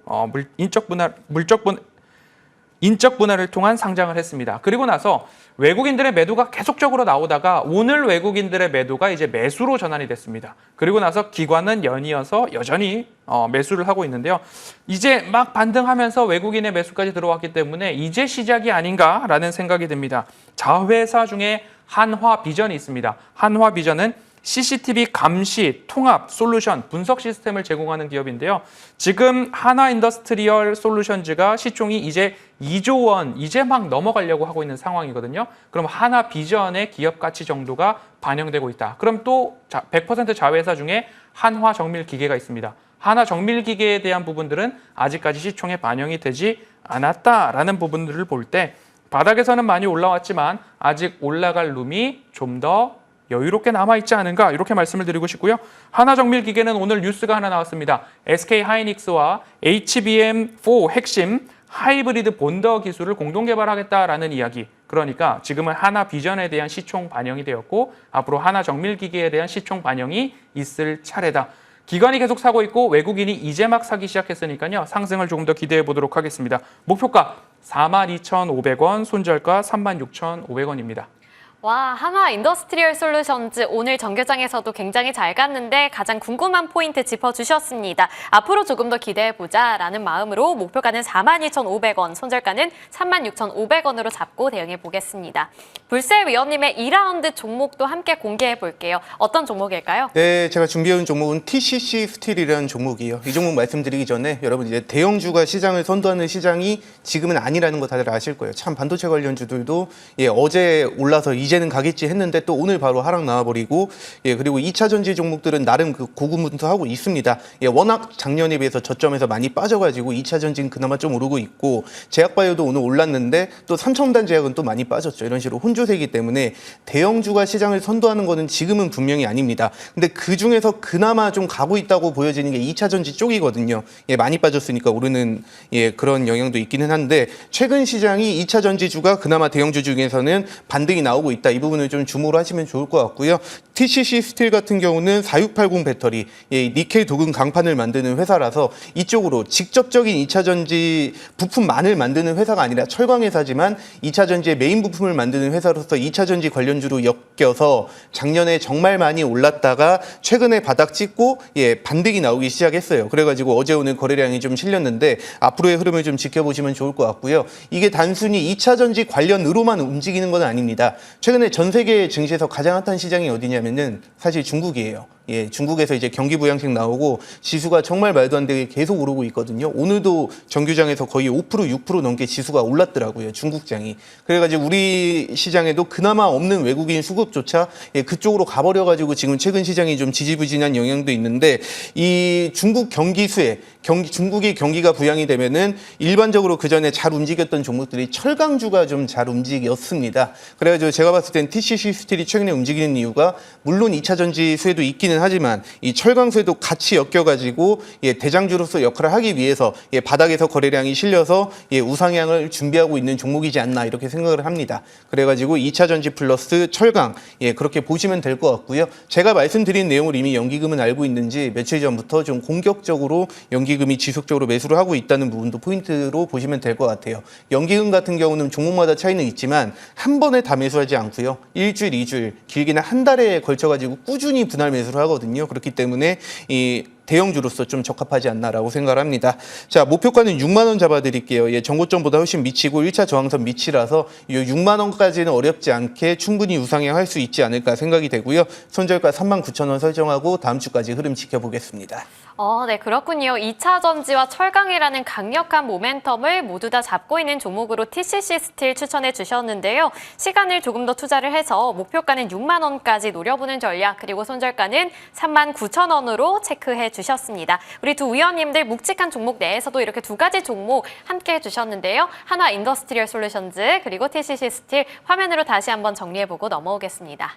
인적 분할을 통한 상장을 했습니다. 그리고 나서 외국인들의 매도가 계속적으로 나오다가 오늘 외국인들의 매도가 이제 매수로 전환이 됐습니다. 그리고 나서 기관은 연이어서 여전히 매수를 하고 있는데요. 이제 막 반등하면서 외국인의 매수까지 들어왔기 때문에 이제 시작이 아닌가라는 생각이 듭니다. 자회사 중에 한화비전이 있습니다. 한화비전은 CCTV 감시, 통합, 솔루션, 분석 시스템을 제공하는 기업인데요. 지금 하나 인더스트리얼 솔루션즈가 시총이 이제 2조 원 이제 막 넘어가려고 하고 있는 상황이거든요. 그럼 하나 비전의 기업 가치 정도가 반영되고 있다. 그럼 또 100% 자회사 중에 한화 정밀기계가 있습니다. 하나 정밀기계에 대한 부분들은 아직까지 시총에 반영이 되지 않았다라는 부분들을 볼 때 바닥에서는 많이 올라왔지만 아직 올라갈 룸이 좀 더 여유롭게 남아있지 않은가 이렇게 말씀을 드리고 싶고요. 하나정밀기계는 오늘 뉴스가 하나 나왔습니다. SK하이닉스와 HBM4 핵심 하이브리드 본더 기술을 공동 개발하겠다라는 이야기. 그러니까 지금은 하나비전에 대한 시총 반영이 되었고 앞으로 하나정밀기계에 대한 시총 반영이 있을 차례다. 기관이 계속 사고 있고 외국인이 이제 막 사기 시작했으니까요. 상승을 조금 더 기대해 보도록 하겠습니다. 목표가 42,500원, 손절가 36,500원입니다. 와, 한화 인더스트리얼 솔루션즈 오늘 정규장에서도 굉장히 잘 갔는데 가장 궁금한 포인트 짚어주셨습니다. 앞으로 조금 더 기대해보자라는 마음으로 목표가는 42,500원, 손절가는 36,500원으로 잡고 대응해보겠습니다. 불세 위원님의 2라운드 종목도 함께 공개해볼게요. 어떤 종목일까요? 네, 제가 준비해온 종목은 TCC 스틸이라는 종목이에요. 이 종목 말씀드리기 전에 여러분 이제 대형주가 시장을 선도하는 시장이 지금은 아니라는 거 다들 아실 거예요. 참 반도체 관련주들도 어제 올라서 이 이제는 가겠지 했는데 또 오늘 바로 하락 나와버리고 그리고 2차 전지 종목들은 나름 그 고군분투하고 있습니다. 워낙 작년에 비해서 저점에서 많이 빠져가지고 2차 전지는 그나마 좀 오르고 있고 제약바이오도 오늘 올랐는데 또 삼첨단 제약은 또 많이 빠졌죠. 이런 식으로 혼조세이기 때문에 대형주가 시장을 선도하는 거는 지금은 분명히 아닙니다. 근데 그 중에서 그나마 좀 가고 있다고 보여지는 게 2차 전지 쪽이거든요. 많이 빠졌으니까 오르는 그런 영향도 있기는 한데 최근 시장이 2차 전지주가 그나마 대형주 중에서는 반등이 나오고 있다. 이 부분을 좀 주목을 하시면 좋을 것 같고요. TCC 스틸 같은 경우는 4680 배터리, 니켈 도금 강판을 만드는 회사라서 이쪽으로 직접적인 2차 전지 부품만을 만드는 회사가 아니라 철강 회사지만 2차 전지의 메인 부품을 만드는 회사로서 2차 전지 관련주로 엮여서 작년에 정말 많이 올랐다가 최근에 바닥 찍고 반등이 나오기 시작했어요. 그래가지고 어제 오늘 거래량이 좀 실렸는데 앞으로의 흐름을 좀 지켜보시면 좋을 것 같고요. 이게 단순히 2차 전지 관련으로만 움직이는 건 아닙니다. 최근에 전 세계 증시에서 가장 핫한 시장이 어디냐면은 사실 중국이에요. 중국에서 이제 경기 부양책 나오고 지수가 정말 말도 안 되게 계속 오르고 있거든요. 오늘도 정규장에서 거의 5%, 6% 넘게 지수가 올랐더라고요. 중국장이. 그래가지고 우리 시장에도 그나마 없는 외국인 수급조차 그쪽으로 가버려가지고 지금 최근 시장이 좀 지지부진한 영향도 있는데 이 중국 경기 수혜, 중국이 경기가 부양이 되면은 일반적으로 그 전에 잘 움직였던 종목들이 철강주가 좀 잘 움직였습니다. 그래가지고 제가 봤을 땐 TCC 스틸이 최근에 움직이는 이유가 물론 2차 전지 수혜도 있기는 하지만 이 철강수에도 같이 엮여가지고 대장주로서 역할을 하기 위해서 바닥에서 거래량이 실려서 우상향을 준비하고 있는 종목이지 않나 이렇게 생각을 합니다. 그래가지고 2차 전지 플러스 철강 그렇게 보시면 될 것 같고요. 제가 말씀드린 내용을 이미 연기금은 알고 있는지 며칠 전부터 좀 공격적으로 연기금이 지속적으로 매수를 하고 있다는 부분도 포인트로 보시면 될 것 같아요. 연기금 같은 경우는 종목마다 차이는 있지만 한 번에 다 매수하지 않고요. 일주일, 2주일, 길게는 한 달에 걸쳐가지고 꾸준히 분할 매수를 하거든요. 그렇기 때문에 이 대형주로서 좀 적합하지 않나라고 생각을 합니다. 자, 목표가는 6만 원 잡아드릴게요. 전고점보다 훨씬 미치고 1차 저항선 밑이라서 이 6만 원까지는 어렵지 않게 충분히 우상향할 수 있지 않을까 생각이 되고요. 손절가 39,000원 설정하고 다음 주까지 흐름 지켜보겠습니다. 네, 그렇군요. 2차 전지와 철강이라는 강력한 모멘텀을 모두 다 잡고 있는 종목으로 TCC 스틸 추천해 주셨는데요. 시간을 조금 더 투자를 해서 목표가는 6만 원까지 노려보는 전략, 그리고 손절가는 39,000원으로 체크해 주셨습니다. 우리 두 위원님들 묵직한 종목 내에서도 이렇게 두 가지 종목 함께 해주셨는데요. 한화 인더스트리얼 솔루션즈 그리고 TCC 스틸 화면으로 다시 한번 정리해보고 넘어오겠습니다.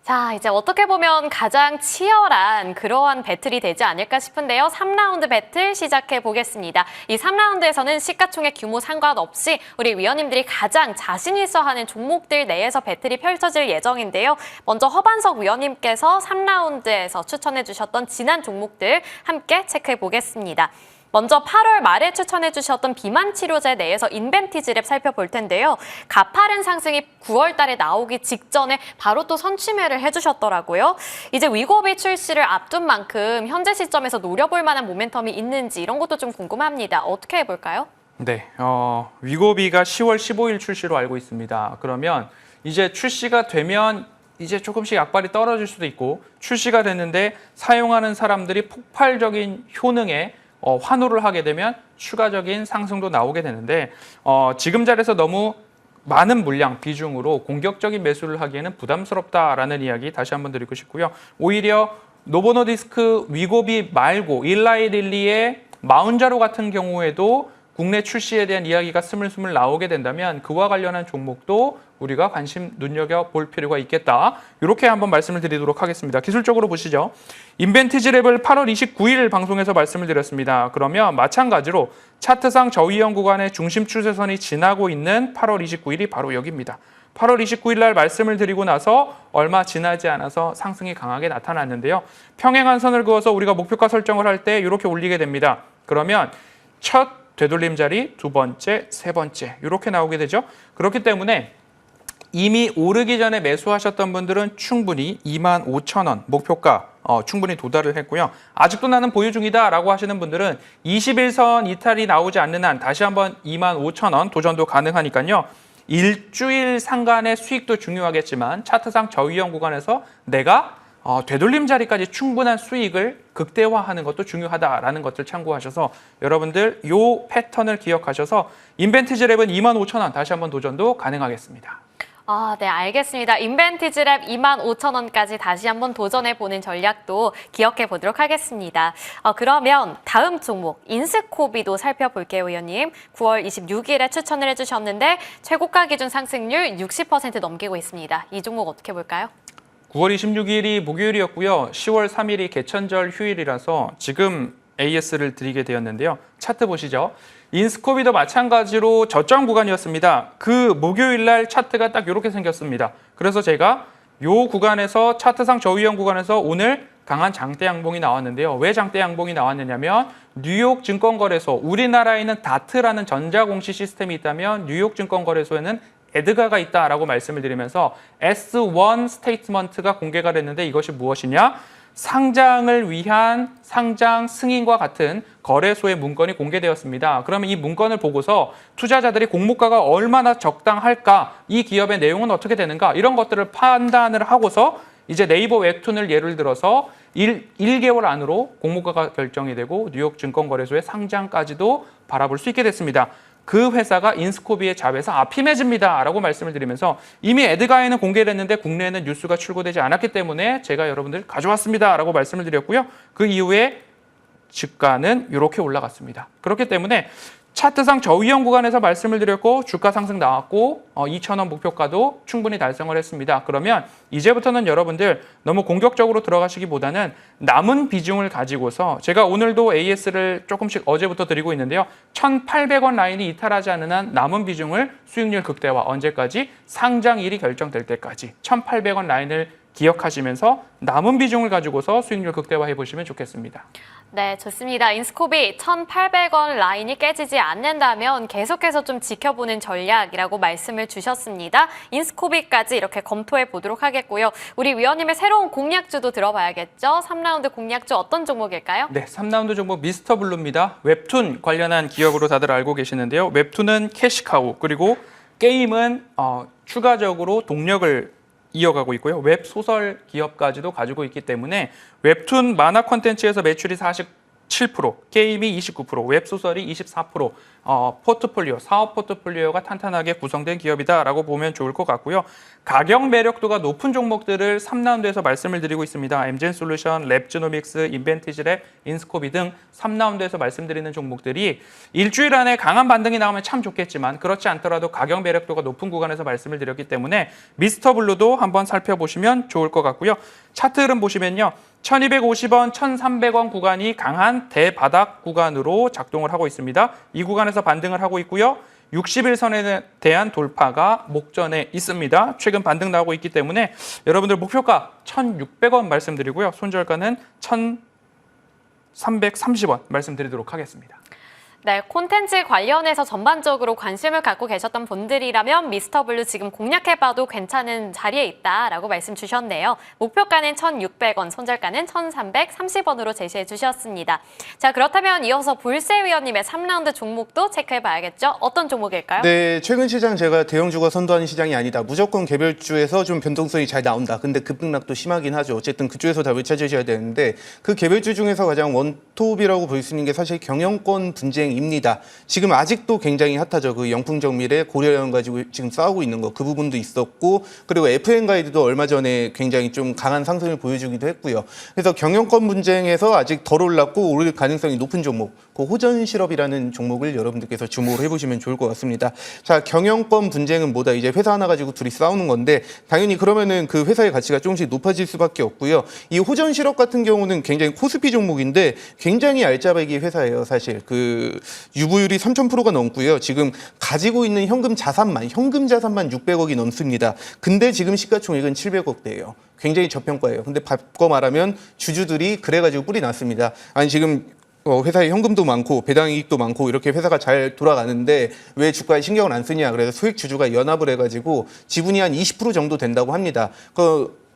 자, 이제 어떻게 보면 가장 치열한 그러한 배틀이 되지 않을까 싶은데요. 3라운드 배틀 시작해 보겠습니다. 이 3라운드에서는 시가총액 규모 상관없이 우리 위원님들이 가장 자신 있어 하는 종목들 내에서 배틀이 펼쳐질 예정인데요. 먼저 허반석 위원님께서 3라운드에서 추천해 주셨던 지난 종목들 함께 체크해 보겠습니다. 먼저 8월 말에 추천해 주셨던 비만 치료제 내에서 인벤티지랩 살펴볼 텐데요. 가파른 상승이 9월 달에 나오기 직전에 바로 또 선취매를 해주셨더라고요. 이제 위고비 출시를 앞둔 만큼 현재 시점에서 노려볼 만한 모멘텀이 있는지 이런 것도 좀 궁금합니다. 어떻게 해볼까요? 네, 위고비가 10월 15일 출시로 알고 있습니다. 그러면 이제 출시가 되면 이제 조금씩 약발이 떨어질 수도 있고 출시가 됐는데 사용하는 사람들이 폭발적인 효능에 환호를 하게 되면 추가적인 상승도 나오게 되는데 지금 자리에서 너무 많은 물량 비중으로 공격적인 매수를 하기에는 부담스럽다라는 이야기 다시 한번 드리고 싶고요. 오히려 노보노디스크 위고비 말고 일라이릴리의 마운자로 같은 경우에도 국내 출시에 대한 이야기가 스물스물 나오게 된다면 그와 관련한 종목도 우리가 관심 눈여겨볼 필요가 있겠다. 이렇게 한번 말씀을 드리도록 하겠습니다. 기술적으로 보시죠. 인벤티지랩을 8월 29일 방송에서 말씀을 드렸습니다. 그러면 마찬가지로 차트상 저위험 구간의 중심 추세선이 지나고 있는 8월 29일이 바로 여기입니다. 8월 29일 날 말씀을 드리고 나서 얼마 지나지 않아서 상승이 강하게 나타났는데요. 평행한 선을 그어서 우리가 목표가 설정을 할 때 이렇게 올리게 됩니다. 그러면 첫 되돌림 자리, 두 번째, 세 번째 이렇게 나오게 되죠. 그렇기 때문에 이미 오르기 전에 매수하셨던 분들은 충분히 25,000원 목표가 충분히 도달을 했고요. 아직도 나는 보유 중이다라고 하시는 분들은 21선 이탈이 나오지 않는 한 다시 한번 25,000원 도전도 가능하니까요. 일주일 상간의 수익도 중요하겠지만 차트상 저위험 구간에서 내가 되돌림 자리까지 충분한 수익을 극대화하는 것도 중요하다라는 것들 참고하셔서 여러분들 요 패턴을 기억하셔서 인벤티지랩은 25,000원 다시 한번 도전도 가능하겠습니다. 네, 알겠습니다. 인벤티지랩 25,000원까지 다시 한번 도전해보는 전략도 기억해 보도록 하겠습니다. 그러면 다음 종목 인스코비도 살펴볼게요, 의원님. 9월 26일에 추천을 해주셨는데 최고가 기준 상승률 60% 넘기고 있습니다. 이 종목 어떻게 볼까요? 9월 26일이 목요일이었고요. 10월 3일이 개천절 휴일이라서 지금 AS를 드리게 되었는데요. 차트 보시죠. 인스코비도 마찬가지로 저점 구간이었습니다. 그 목요일 날 차트가 딱 이렇게 생겼습니다. 그래서 제가 요 구간에서 차트상 저위험 구간에서 오늘 강한 장대 양봉이 나왔는데요. 왜 장대 양봉이 나왔느냐면 뉴욕 증권거래소, 우리나라에 있는 다트라는 전자공시 시스템이 있다면 뉴욕 증권거래소에는 에드가가 있다라고 말씀을 드리면서 S1 스테이트먼트가 공개가 됐는데 이것이 무엇이냐? 상장을 위한 상장 승인과 같은 거래소의 문건이 공개되었습니다. 그러면 이 문건을 보고서 투자자들이 공모가가 얼마나 적당할까? 이 기업의 내용은 어떻게 되는가? 이런 것들을 판단을 하고서 이제 네이버 웹툰을 예를 들어서 1개월 안으로 공모가가 결정이 되고 뉴욕 증권거래소의 상장까지도 바라볼 수 있게 됐습니다. 그 회사가 인스코비의 자회사 아피메즈입니다 라고 말씀을 드리면서 이미 에드가에는 공개를 했는데 국내에는 뉴스가 출고되지 않았기 때문에 제가 여러분들 가져왔습니다 라고 말씀을 드렸고요. 그 이후에 주가는 이렇게 올라갔습니다. 그렇기 때문에 차트상 저위험 구간에서 말씀을 드렸고 주가 상승 나왔고 2,000원 목표가도 충분히 달성을 했습니다. 그러면 이제부터는 여러분들 너무 공격적으로 들어가시기보다는 남은 비중을 가지고서 제가 오늘도 AS를 조금씩 어제부터 드리고 있는데요. 1,800원 라인이 이탈하지 않는 한 남은 비중을 수익률 극대화 언제까지? 상장일이 결정될 때까지 1,800원 라인을 기억하시면서 남은 비중을 가지고서 수익률 극대화해 보시면 좋겠습니다. 네, 좋습니다. 인스코비 1,800원 라인이 깨지지 않는다면 계속해서 좀 지켜보는 전략이라고 말씀을 주셨습니다. 인스코비까지 이렇게 검토해 보도록 하겠고요. 우리 위원님의 새로운 공략주도 들어봐야겠죠? 3라운드 공략주 어떤 종목일까요? 네, 3라운드 종목 미스터블루입니다. 웹툰 관련한 기업으로 다들 알고 계시는데요. 웹툰은 캐시카우 그리고 게임은 추가적으로 동력을 이어가고 있고요. 웹소설 기업까지도 가지고 있기 때문에 웹툰 만화 콘텐츠에서 매출이 47%, 게임이 29%, 웹소설이 24%, 포트폴리오, 사업 포트폴리오가 탄탄하게 구성된 기업이다라고 보면 좋을 것 같고요. 가격 매력도가 높은 종목들을 3라운드에서 말씀을 드리고 있습니다. 엠젠솔루션, 랩지노믹스, 인벤티지랩, 인스코비 등 3라운드에서 말씀드리는 종목들이 일주일 안에 강한 반등이 나오면 참 좋겠지만 그렇지 않더라도 가격 매력도가 높은 구간에서 말씀을 드렸기 때문에 미스터블루도 한번 살펴보시면 좋을 것 같고요. 차트 흐름 보시면요. 1,250원, 1,300원 구간이 강한 대바닥 구간으로 작동을 하고 있습니다. 이 구간에서 반등을 하고 있고요. 60일선에 대한 돌파가 목전에 있습니다. 최근 반등 나오고 있기 때문에 여러분들 목표가 1,600원 말씀드리고요. 손절가는 1,330원 말씀드리도록 하겠습니다. 네, 콘텐츠 관련해서 전반적으로 관심을 갖고 계셨던 분들이라면 미스터블루 지금 공략해봐도 괜찮은 자리에 있다라고 말씀 주셨네요. 목표가는 1,600원, 손절가는 1,330원으로 제시해 주셨습니다. 자, 그렇다면 이어서 볼세 위원님의 3라운드 종목도 체크해봐야겠죠? 어떤 종목일까요? 네, 최근 시장 제가 대형주가 선도하는 시장이 아니다. 무조건 개별주에서 좀 변동성이 잘 나온다. 근데 급등락도 심하긴 하죠. 어쨌든 그쪽에서 답을 찾으셔야 되는데 그 개별주 중에서 가장 원톱이라고 볼 수 있는 게 사실 경영권 분쟁 입니다. 지금 아직도 굉장히 핫하죠. 그 영풍정밀의 고려형 가지고 지금 싸우고 있는 거 그 부분도 있었고 그리고 FN 가이드도 얼마 전에 굉장히 좀 강한 상승을 보여주기도 했고요. 그래서 경영권 분쟁에서 아직 덜 올랐고 오를 가능성이 높은 종목 그 호전실업이라는 종목을 여러분들께서 주목을 해보시면 좋을 것 같습니다. 자, 경영권 분쟁은 뭐다? 이제 회사 하나 가지고 둘이 싸우는 건데 당연히 그러면은 그 회사의 가치가 조금씩 높아질 수밖에 없고요. 이 호전실업 같은 경우는 굉장히 코스피 종목인데 굉장히 알짜배기 회사예요. 사실 그 유보율이 3,000%가 넘고요. 지금 가지고 있는 현금 자산만 600억이 넘습니다. 근데 지금 시가총액은 700억대예요. 굉장히 저평가예요. 근데 바꿔 말하면 주주들이 그래가지고 뿔이 났습니다. 아니 지금 회사에 현금도 많고 배당이익도 많고 이렇게 회사가 잘 돌아가는데 왜 주가에 신경을 안 쓰냐. 그래서 소액 주주가 연합을 해가지고 지분이 한 20% 정도 된다고 합니다.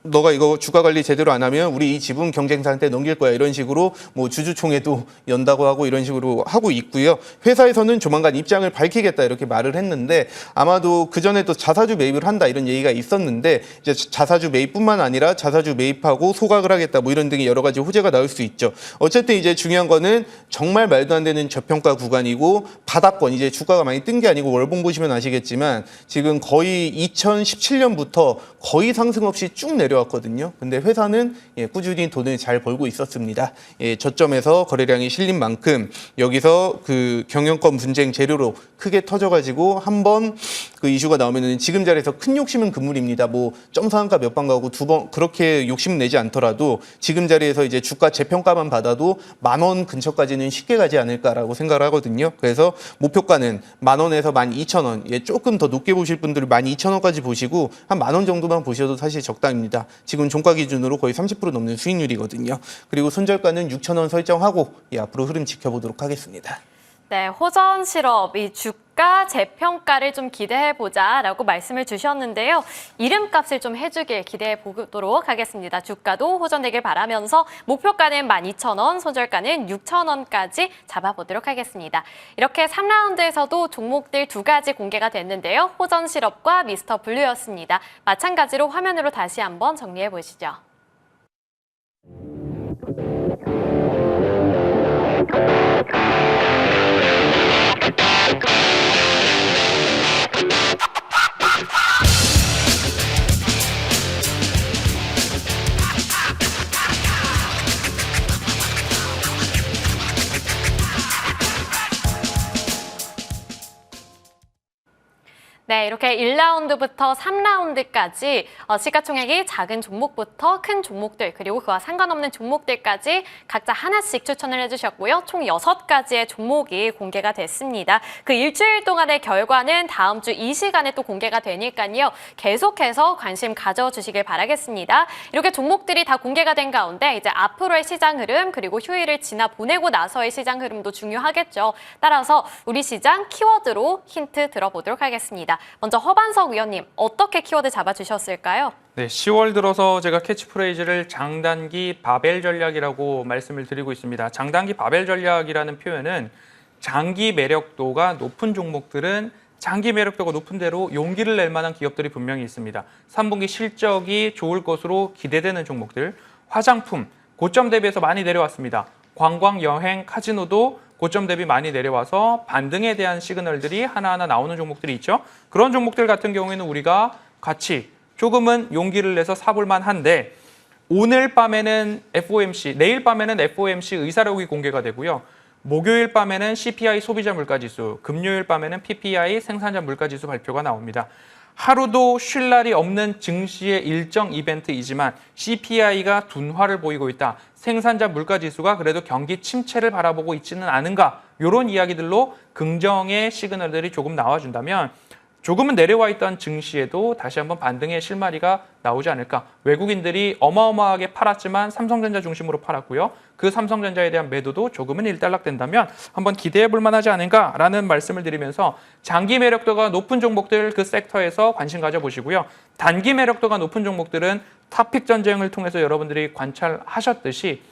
너가 이거 주가 관리 제대로 안 하면 우리 이 지분 경쟁사한테 넘길 거야. 이런 식으로 뭐 주주총회도 연다고 하고 이런 식으로 하고 있고요. 회사에서는 조만간 입장을 밝히겠다 이렇게 말을 했는데 아마도 그전에도 자사주 매입을 한다 이런 얘기가 있었는데 이제 자사주 매입뿐만 아니라 자사주 매입하고 소각을 하겠다 뭐 이런 등의 여러 가지 호재가 나올 수 있죠. 어쨌든 이제 중요한 거는 정말 말도 안 되는 저평가 구간이고 바닥권 이제 주가가 많이 뜬 게 아니고 월봉 보시면 아시겠지만 지금 거의 2017년부터 거의 상승 없이 쭉 내려왔거든요. 근데 회사는 꾸준히 돈을 잘 벌고 있었습니다. 저점에서 거래량이 실린 만큼 여기서 그 경영권 분쟁 재료로 크게 터져가지고 한번 그 이슈가 나오면은 지금 자리에서 큰 욕심은 금물입니다. 뭐 점상한가 몇 번 가고 두 번 그렇게 욕심 내지 않더라도 지금 자리에서 이제 주가 재평가만 받아도 10,000원 근처까지는 쉽게 가지 않을까라고 생각을 하거든요. 그래서 목표가는 10,000원에서 12,000원, 조금 더 높게 보실 분들은 12,000원까지 보시고 한 10,000원 정도만 보셔도 사실 적당입니다. 지금 종가 기준으로 거의 30% 넘는 수익률이거든요. 그리고 손절가는 6,000원 설정하고 앞으로 흐름 지켜보도록 하겠습니다. 네, 호전 실업, 이 주가 재평가를 좀 기대해보자라고 말씀을 주셨는데요. 이름값을 좀 해주길 기대해보도록 하겠습니다. 주가도 호전되길 바라면서 목표가는 12,000원, 손절가는 6,000원까지 잡아보도록 하겠습니다. 이렇게 3라운드에서도 종목들 2가지 공개가 됐는데요. 호전 실업과 미스터 블루였습니다. 마찬가지로 화면으로 다시 한번 정리해보시죠. 네, 이렇게 1라운드부터 3라운드까지 시가총액이 작은 종목부터 큰 종목들 그리고 그와 상관없는 종목들까지 각자 하나씩 추천을 해주셨고요. 총 6가지의 종목이 공개가 됐습니다. 그 일주일 동안의 결과는 다음 주 이 시간에 또 공개가 되니까요. 계속해서 관심 가져주시길 바라겠습니다. 이렇게 종목들이 다 공개가 된 가운데 이제 앞으로의 시장 흐름 그리고 휴일을 지나 보내고 나서의 시장 흐름도 중요하겠죠. 따라서 우리 시장 키워드로 힌트 들어보도록 하겠습니다. 먼저 허반석 위원님, 어떻게 키워드 잡아주셨을까요? 네, 10월 들어서 제가 캐치프레이즈를 장단기 바벨 전략이라고 말씀을 드리고 있습니다. 장단기 바벨 전략이라는 표현은 장기 매력도가 높은 종목들은 장기 매력도가 높은 대로 용기를 낼 만한 기업들이 분명히 있습니다. 3분기 실적이 좋을 것으로 기대되는 종목들, 화장품, 고점 대비해서 많이 내려왔습니다. 관광, 여행, 카지노도 고점 대비 많이 내려와서 반등에 대한 시그널들이 하나하나 나오는 종목들이 있죠. 그런 종목들 같은 경우에는 우리가 같이 조금은 용기를 내서 사볼만 한데 오늘 밤에는 FOMC, 내일 밤에는 FOMC 의사록이 공개가 되고요. 목요일 밤에는 CPI 소비자 물가지수, 금요일 밤에는 PPI 생산자 물가지수 발표가 나옵니다. 하루도 쉴 날이 없는 증시의 일정 이벤트이지만 CPI가 둔화를 보이고 있다. 생산자 물가지수가 그래도 경기 침체를 바라보고 있지는 않은가. 이런 이야기들로 긍정의 시그널들이 조금 나와준다면 조금은 내려와 있던 증시에도 다시 한번 반등의 실마리가 나오지 않을까. 외국인들이 어마어마하게 팔았지만 삼성전자 중심으로 팔았고요. 그 삼성전자에 대한 매도도 조금은 일단락된다면 한번 기대해 볼 만하지 않을까라는 말씀을 드리면서 장기 매력도가 높은 종목들 그 섹터에서 관심 가져보시고요. 단기 매력도가 높은 종목들은 탑픽 전쟁을 통해서 여러분들이 관찰하셨듯이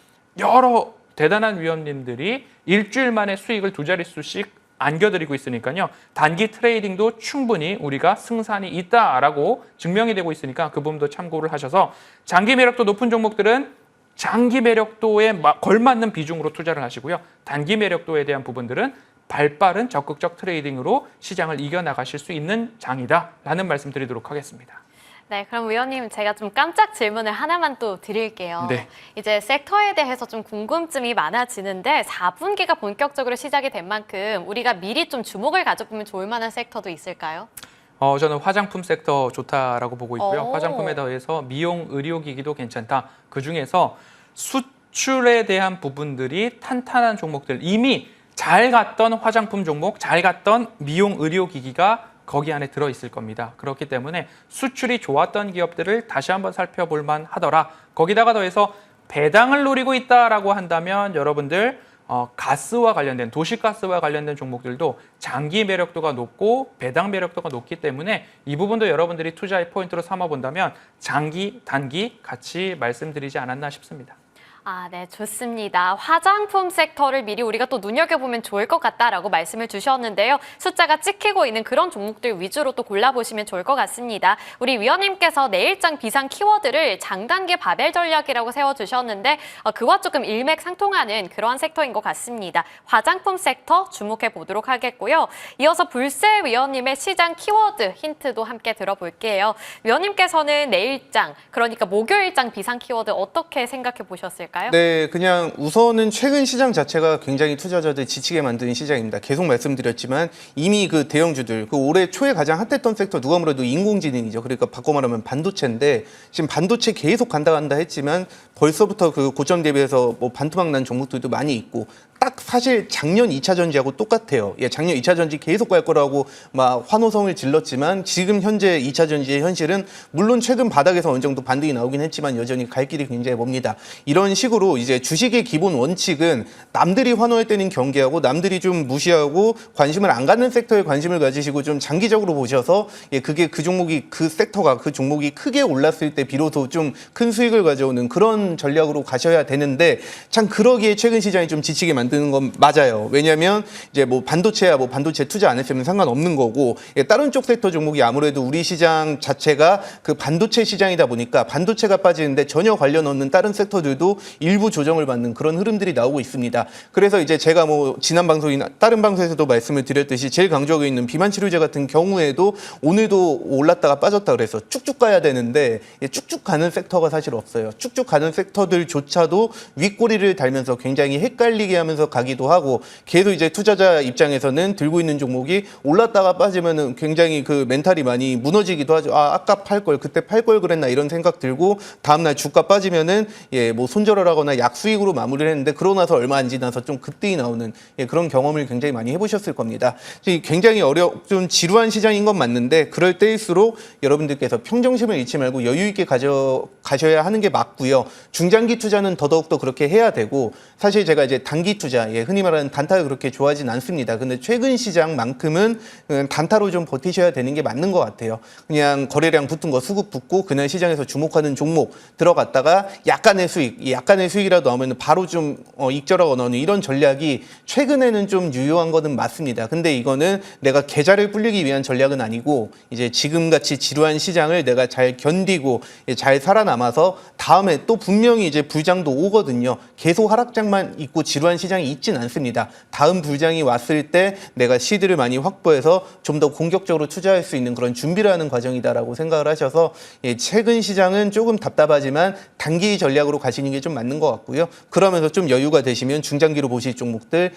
여러 대단한 위원님들이 일주일 만에 수익을 2자릿수씩 안겨드리고 있으니까요. 단기 트레이딩도 충분히 우리가 승산이 있다라고 증명이 되고 있으니까 그 부분도 참고를 하셔서 장기 매력도 높은 종목들은 장기 매력도에 걸맞는 비중으로 투자를 하시고요. 단기 매력도에 대한 부분들은 발빠른 적극적 트레이딩으로 시장을 이겨나가실 수 있는 장이다라는 말씀 드리도록 하겠습니다. 네, 그럼 위원님 제가 좀 깜짝 질문을 하나만 또 드릴게요. 네. 이제 섹터에 대해서 좀 궁금증이 많아지는데 4분기가 본격적으로 시작이 된 만큼 우리가 미리 좀 주목을 가져보면 좋을 만한 섹터도 있을까요? 저는 화장품 섹터 좋다라고 보고 있고요. 오. 화장품에 더해서 미용, 의료기기도 괜찮다. 그중에서 수출에 대한 부분들이 탄탄한 종목들, 이미 잘 갔던 화장품 종목, 잘 갔던 미용, 의료기기가 거기 안에 들어있을 겁니다. 그렇기 때문에 수출이 좋았던 기업들을 다시 한번 살펴볼 만하더라. 거기다가 더해서 배당을 노리고 있다라고 한다면 여러분들 가스와 관련된 도시가스와 관련된 종목들도 장기 매력도가 높고 배당 매력도가 높기 때문에 이 부분도 여러분들이 투자의 포인트로 삼아 본다면 장기, 단기 같이 말씀드리지 않았나 싶습니다. 네, 좋습니다. 화장품 섹터를 미리 우리가 또 눈여겨보면 좋을 것 같다라고 말씀을 주셨는데요. 숫자가 찍히고 있는 그런 종목들 위주로 또 골라보시면 좋을 것 같습니다. 우리 위원님께서 내일장 비상 키워드를 장단기 바벨 전략이라고 세워주셨는데 그와 조금 일맥상통하는 그러한 섹터인 것 같습니다. 화장품 섹터 주목해 보도록 하겠고요. 이어서 불세 위원님의 시장 키워드 힌트도 함께 들어볼게요. 위원님께서는 내일장, 그러니까 목요일장 비상 키워드 어떻게 생각해 보셨을까요? 네, 그냥 우선은 최근 시장 자체가 굉장히 투자자들 지치게 만드는 시장입니다. 계속 말씀드렸지만 이미 그 대형주들, 그 올해 초에 가장 핫했던 섹터 누가 뭐래도 인공지능이죠. 그러니까 바꿔 말하면 반도체인데 지금 반도체 계속 간다 했지만 벌써부터 그 고점 대비해서 뭐 반토막 난 종목들도 많이 있고 딱 사실 작년 2차 전지하고 똑같아요. 작년 2차 전지 계속 갈 거라고 막 환호성을 질렀지만 지금 현재 2차 전지의 현실은 물론 최근 바닥에서 어느 정도 반등이 나오긴 했지만 여전히 갈 길이 굉장히 멉니다. 이런 식으로 이제 주식의 기본 원칙은 남들이 환호할 때는 경계하고 남들이 좀 무시하고 관심을 안 갖는 섹터에 관심을 가지시고 좀 장기적으로 보셔서 그게 그 종목이 그 섹터가 그 종목이 크게 올랐을 때 비로소 좀 큰 수익을 가져오는 그런 전략으로 가셔야 되는데 참 그러기에 최근 시장이 좀 지치게 만드는 건 맞아요. 왜냐하면 이제 뭐 반도체야 뭐 반도체 투자 안 했으면 상관없는 거고 다른 쪽 섹터 종목이 아무래도 우리 시장 자체가 그 반도체 시장이다 보니까 반도체가 빠지는데 전혀 관련 없는 다른 섹터들도 일부 조정을 받는 그런 흐름들이 나오고 있습니다. 그래서 이제 제가 뭐 지난 방송이나 다른 방송에서도 말씀을 드렸듯이 제일 강조하고 있는 비만 치료제 같은 경우에도 오늘도 올랐다가 빠졌다 그래서 쭉쭉 가야 되는데 쭉쭉 가는 섹터가 사실 없어요. 쭉쭉 가는 섹터들조차도 윗꼬리를 달면서 굉장히 헷갈리게 하면서 가기도 하고 계속 이제 투자자 입장에서는 들고 있는 종목이 올랐다가 빠지면은 굉장히 그 멘탈이 많이 무너지기도 하죠. 아까 팔 걸 그때 팔 걸 그랬나 이런 생각 들고 다음날 주가 빠지면은 뭐 손절을 하거나 약수익으로 마무리를 했는데 그러고 나서 얼마 안 지나서 좀 급등이 나오는 그런 경험을 굉장히 많이 해보셨을 겁니다. 굉장히 좀 지루한 시장인 건 맞는데 그럴 때일수록 여러분들께서 평정심을 잃지 말고 여유 있게 가셔야 하는 게 맞고요. 중장기 투자는 더더욱 더 그렇게 해야 되고 사실 제가 이제 단기 투자 흔히 말하는 단타를 그렇게 좋아하진 않습니다. 근데 최근 시장만큼은 단타로 좀 버티셔야 되는 게 맞는 것 같아요. 그냥 거래량 붙은 거 수급 붙고 그날 시장에서 주목하는 종목 들어갔다가 약간의 수익이라도 나오면 바로 좀 익절하고 나오는 이런 전략이 최근에는 좀 유효한 거는 맞습니다. 근데 이거는 내가 계좌를 불리기 위한 전략은 아니고 이제 지금같이 지루한 시장을 내가 잘 견디고 잘 살아남아서 다음에 또 분명히 이제 불장도 오거든요. 계속 하락장만 있고 지루한 시장이 있진 않습니다. 다음 불장이 왔을 때 내가 시드를 많이 확보해서 좀 더 공격적으로 투자할 수 있는 그런 준비를 하는 과정이다라고 생각을 하셔서 최근 시장은 조금 답답하지만 단기 전략으로 가시는 게 좀 맞는 것 같고요. 그러면서 좀 여유가 되시면 중장기로 보실 종목들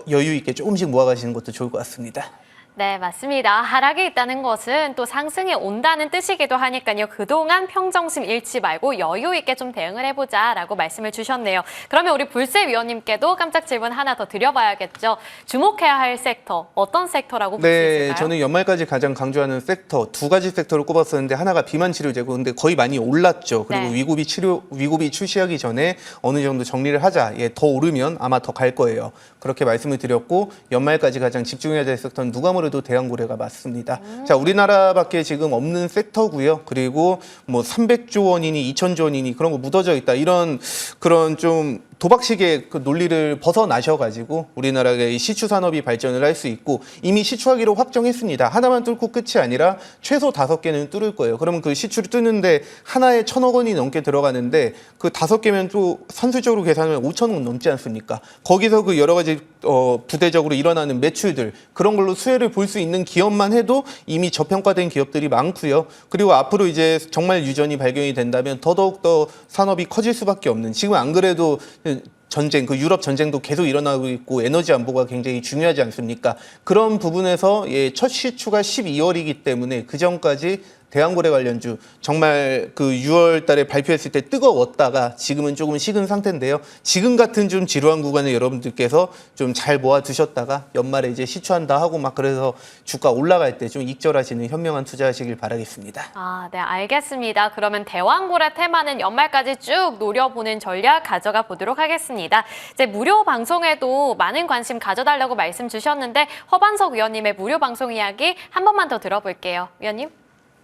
여유 있게 조금씩 모아가시는 것도 좋을 것 같습니다. 네, 맞습니다. 하락이 있다는 것은 또 상승이 온다는 뜻이기도 하니까요. 그동안 평정심 잃지 말고 여유 있게 좀 대응을 해보자라고 말씀을 주셨네요. 그러면 우리 불세 위원님께도 깜짝 질문 하나 더 드려봐야겠죠. 주목해야 할 sek터, 어떤 섹터라고 볼 수 있을까요? 저는 연말까지 가장 강조하는 섹터, 두 가지 섹터를 꼽았었는데 하나가 비만 치료제고 근데 거의 많이 올랐죠. 그리고 위고비 출시하기 전에 어느 정도 정리를 하자. 더 오르면 아마 더 갈 거예요. 그렇게 말씀을 드렸고 연말까지 가장 집중해야 될 섹터는 누가 뭐래도 대형고래가 맞습니다. 자, 우리나라밖에 지금 없는 섹터고요. 그리고 뭐 300조 원이니 2,000조 원이니 그런 거 묻어져 있다. 이런 그런 좀 도박식의 그 논리를 벗어나셔가지고 우리나라의 시추 산업이 발전을 할 수 있고 이미 시추하기로 확정했습니다. 하나만 뚫고 끝이 아니라 최소 5개는 뚫을 거예요. 그러면 그 시추를 뚫는데 하나에 1,000억 원이 넘게 들어가는데 그 5개면 또 산술적으로 계산하면 5,000억 원 넘지 않습니까? 거기서 그 여러 가지 부대적으로 일어나는 매출들 그런 걸로 수혜를 볼 수 있는 기업만 해도 이미 저평가된 기업들이 많고요. 그리고 앞으로 이제 정말 유전이 발견이 된다면 더더욱 더 산업이 커질 수밖에 없는 지금 안 그래도 전쟁, 그 유럽 전쟁도 계속 일어나고 있고 에너지 안보가 굉장히 중요하지 않습니까? 그런 부분에서 첫 시추가 12월이기 때문에 그 전까지 대왕거래 관련주 정말 그 6월 달에 발표했을 때 뜨거웠다가 지금은 조금 식은 상태인데요. 지금 같은 좀 지루한 구간에 여러분들께서 좀 잘 모아두셨다가 연말에 이제 시추한다 하고 막 그래서 주가 올라갈 때 좀 익절하시는 현명한 투자하시길 바라겠습니다. 아, 네, 알겠습니다. 그러면 대왕고래 테마는 연말까지 쭉 노려보는 전략 가져가 보도록 하겠습니다. 이제 무료 방송에도 많은 관심 가져달라고 말씀 주셨는데 허반석 위원님의 무료 방송 이야기 한 번만 더 들어볼게요. 위원님.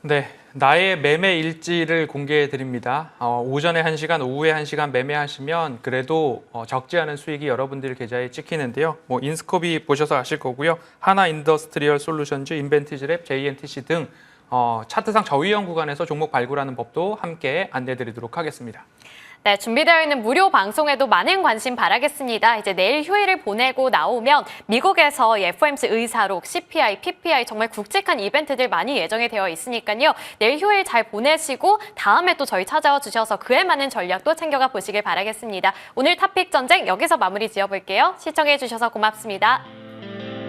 네, 나의 매매 일지를 공개해 드립니다. 오전에 1시간, 오후에 1시간 매매하시면 그래도 적지 않은 수익이 여러분들 계좌에 찍히는데요. 뭐 인스코비 보셔서 아실 거고요. 하나 인더스트리얼 솔루션즈, 인벤티지랩, JNTC 등 차트상 저위험 구간에서 종목 발굴하는 법도 함께 안내 드리도록 하겠습니다. 네, 준비되어 있는 무료 방송에도 많은 관심 바라겠습니다. 이제 내일 휴일을 보내고 나오면 미국에서 FOMC 의사록, CPI, PPI 정말 굵직한 이벤트들 많이 예정이 되어 있으니까요. 내일 휴일 잘 보내시고 다음에 또 저희 찾아와 주셔서 그에 맞는 전략도 챙겨가 보시길 바라겠습니다. 오늘 탑픽 전쟁 여기서 마무리 지어볼게요. 시청해 주셔서 고맙습니다.